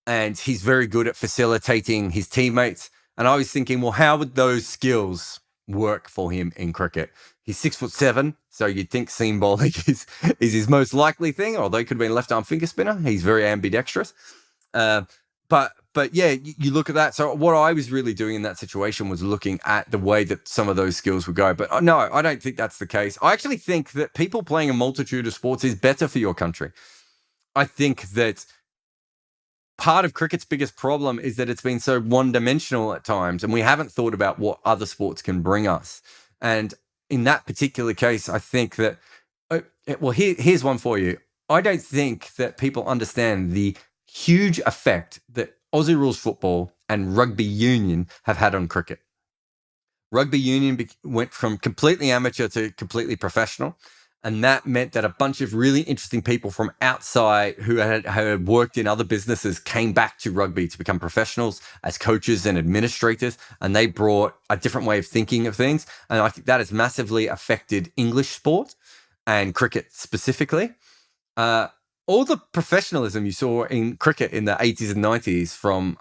And he's very good at facilitating his teammates. And I was thinking, well, how would those skills work for him in cricket? He's 6'7", so you'd think seam bowling is his most likely thing, although he could have been a left-arm finger spinner. He's very ambidextrous. But yeah, you look at that. So what I was really doing in that situation was looking at the way that some of those skills would go. But no, I don't think that's the case. I actually think that people playing a multitude of sports is better for your country. I think that part of cricket's biggest problem is that it's been so one-dimensional at times, and we haven't thought about what other sports can bring us. And in that particular case, I think that, here's one for you. I don't think that people understand the huge effect that Aussie rules football and rugby union have had on cricket. Rugby union went from completely amateur to completely professional. And that meant that a bunch of really interesting people from outside who had worked in other businesses came back to rugby to become professionals as coaches and administrators. And they brought a different way of thinking of things. And I think that has massively affected English sport and cricket specifically. All the professionalism you saw in cricket in the 80s and 90s from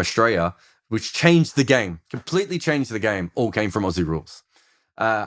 Australia, which changed the game, completely changed the game, all came from Aussie rules.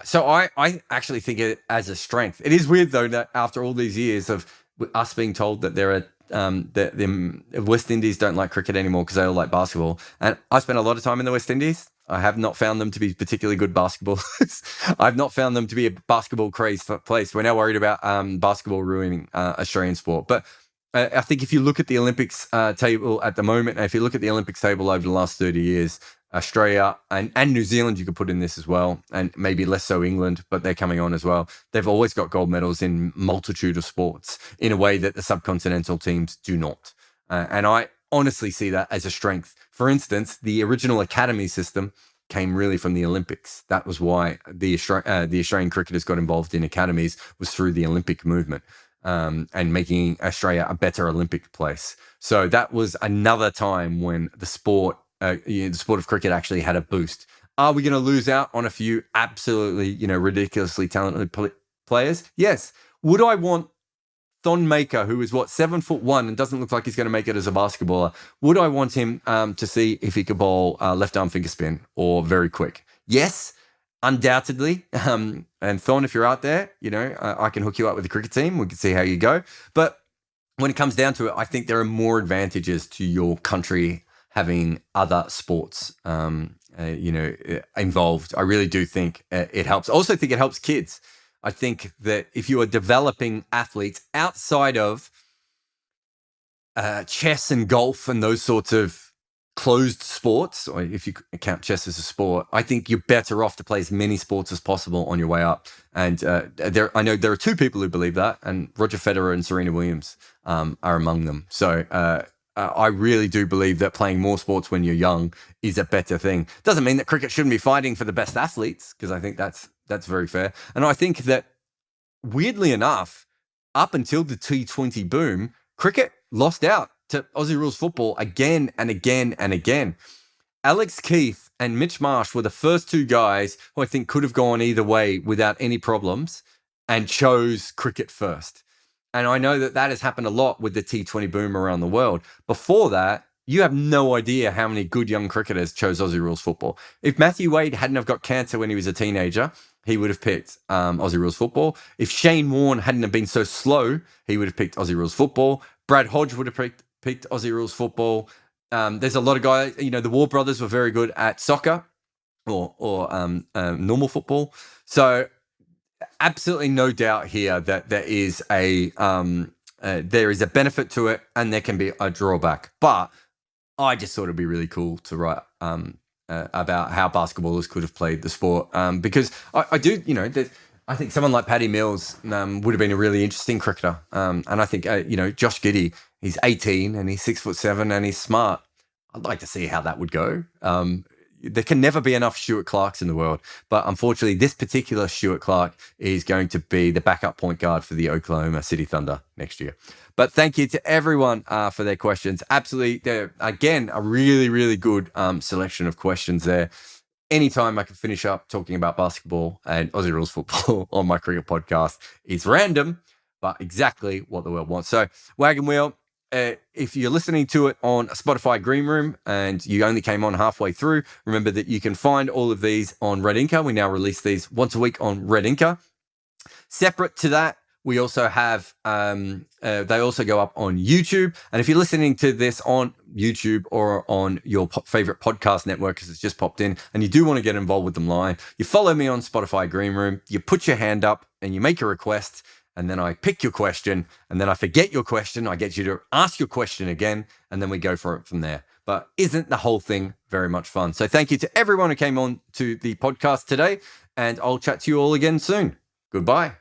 So I actually think it as a strength. It is weird, though, that after all these years of us being told that the West Indies don't like cricket anymore because they all like basketball. And I spent a lot of time in the West Indies. I have not found them to be particularly good basketballers. I've not found them to be a basketball crazed place. We're now worried about basketball ruining Australian sport. But I think if you look at the Olympics table at the moment, and if you look at the Olympics table over the last 30 years, Australia and New Zealand, you could put in this as well, and maybe less so England, but they're coming on as well. They've always got gold medals in multitude of sports in a way that the subcontinental teams do not. And I honestly see that as a strength. For instance, the original academy system came really from the Olympics. That was why the Australian cricketers got involved in academies, was through the Olympic movement. And making Australia a better Olympic place. So that was another time when the sport of cricket actually had a boost. Are we going to lose out on a few absolutely, ridiculously talented players? Yes. Would I want Thon Maker, who is 7'1" and doesn't look like he's going to make it as a basketballer? Would I want him to see if he could bowl left arm finger spin or very quick? Yes. Undoubtedly. And Thon, if you're out there, I can hook you up with the cricket team. We can see how you go. But when it comes down to it, I think there are more advantages to your country having other sports, involved. I really do think it helps. I also think it helps kids. I think that if you are developing athletes outside of chess and golf and those sorts of closed sports, or if you count chess as a sport, I think you're better off to play as many sports as possible on your way up. And I know there are two people who believe that, and Roger Federer and Serena Williams are among them. So I really do believe that playing more sports when you're young is a better thing. Doesn't mean that cricket shouldn't be fighting for the best athletes, because I think that's very fair. And I think that, weirdly enough, up until the T20 boom, cricket lost out to Aussie rules football again and again and again. Alex Keith and Mitch Marsh were the first two guys who I think could have gone either way without any problems and chose cricket first. And I know that has happened a lot with the T20 boom around the world. Before that, you have no idea how many good young cricketers chose Aussie rules football. If Matthew Wade hadn't have got cancer when he was a teenager, he would have picked Aussie rules football. If Shane Warne hadn't have been so slow, he would have picked Aussie rules football. Brad Hodge would have picked Aussie rules football. There's a lot of guys, the War brothers were very good at soccer or normal football. So absolutely no doubt here that there is a benefit to it, and there can be a drawback. But I just thought it'd be really cool to write about how basketballers could have played the sport, because I do, I think someone like Paddy Mills would have been a really interesting cricketer, and I think Josh Giddey, he's 18 and he's 6'7" and he's smart. I'd like to see how that would go. There can never be enough Stuart Clarks in the world, but unfortunately, this particular Stuart Clark is going to be the backup point guard for the Oklahoma City Thunder next year. But thank you to everyone for their questions. Absolutely, again, a really, really good selection of questions there. Anytime I can finish up talking about basketball and Aussie rules football on my cricket podcast is random, but exactly what the world wants. So, Wagon Wheel, if you're listening to it on Spotify Greenroom and you only came on halfway through, remember that you can find all of these on Red Inker. We now release these once a week on Red Inker. Separate to that, we also have, they also go up on YouTube. And if you're listening to this on YouTube or on your favorite podcast network, because it's just popped in, and you do want to get involved with them live, you follow me on Spotify Greenroom, you put your hand up and you make a request, and then I pick your question, and then I forget your question. I get you to ask your question again, and then we go for it from there. But isn't the whole thing very much fun? So thank you to everyone who came on to the podcast today, and I'll chat to you all again soon. Goodbye.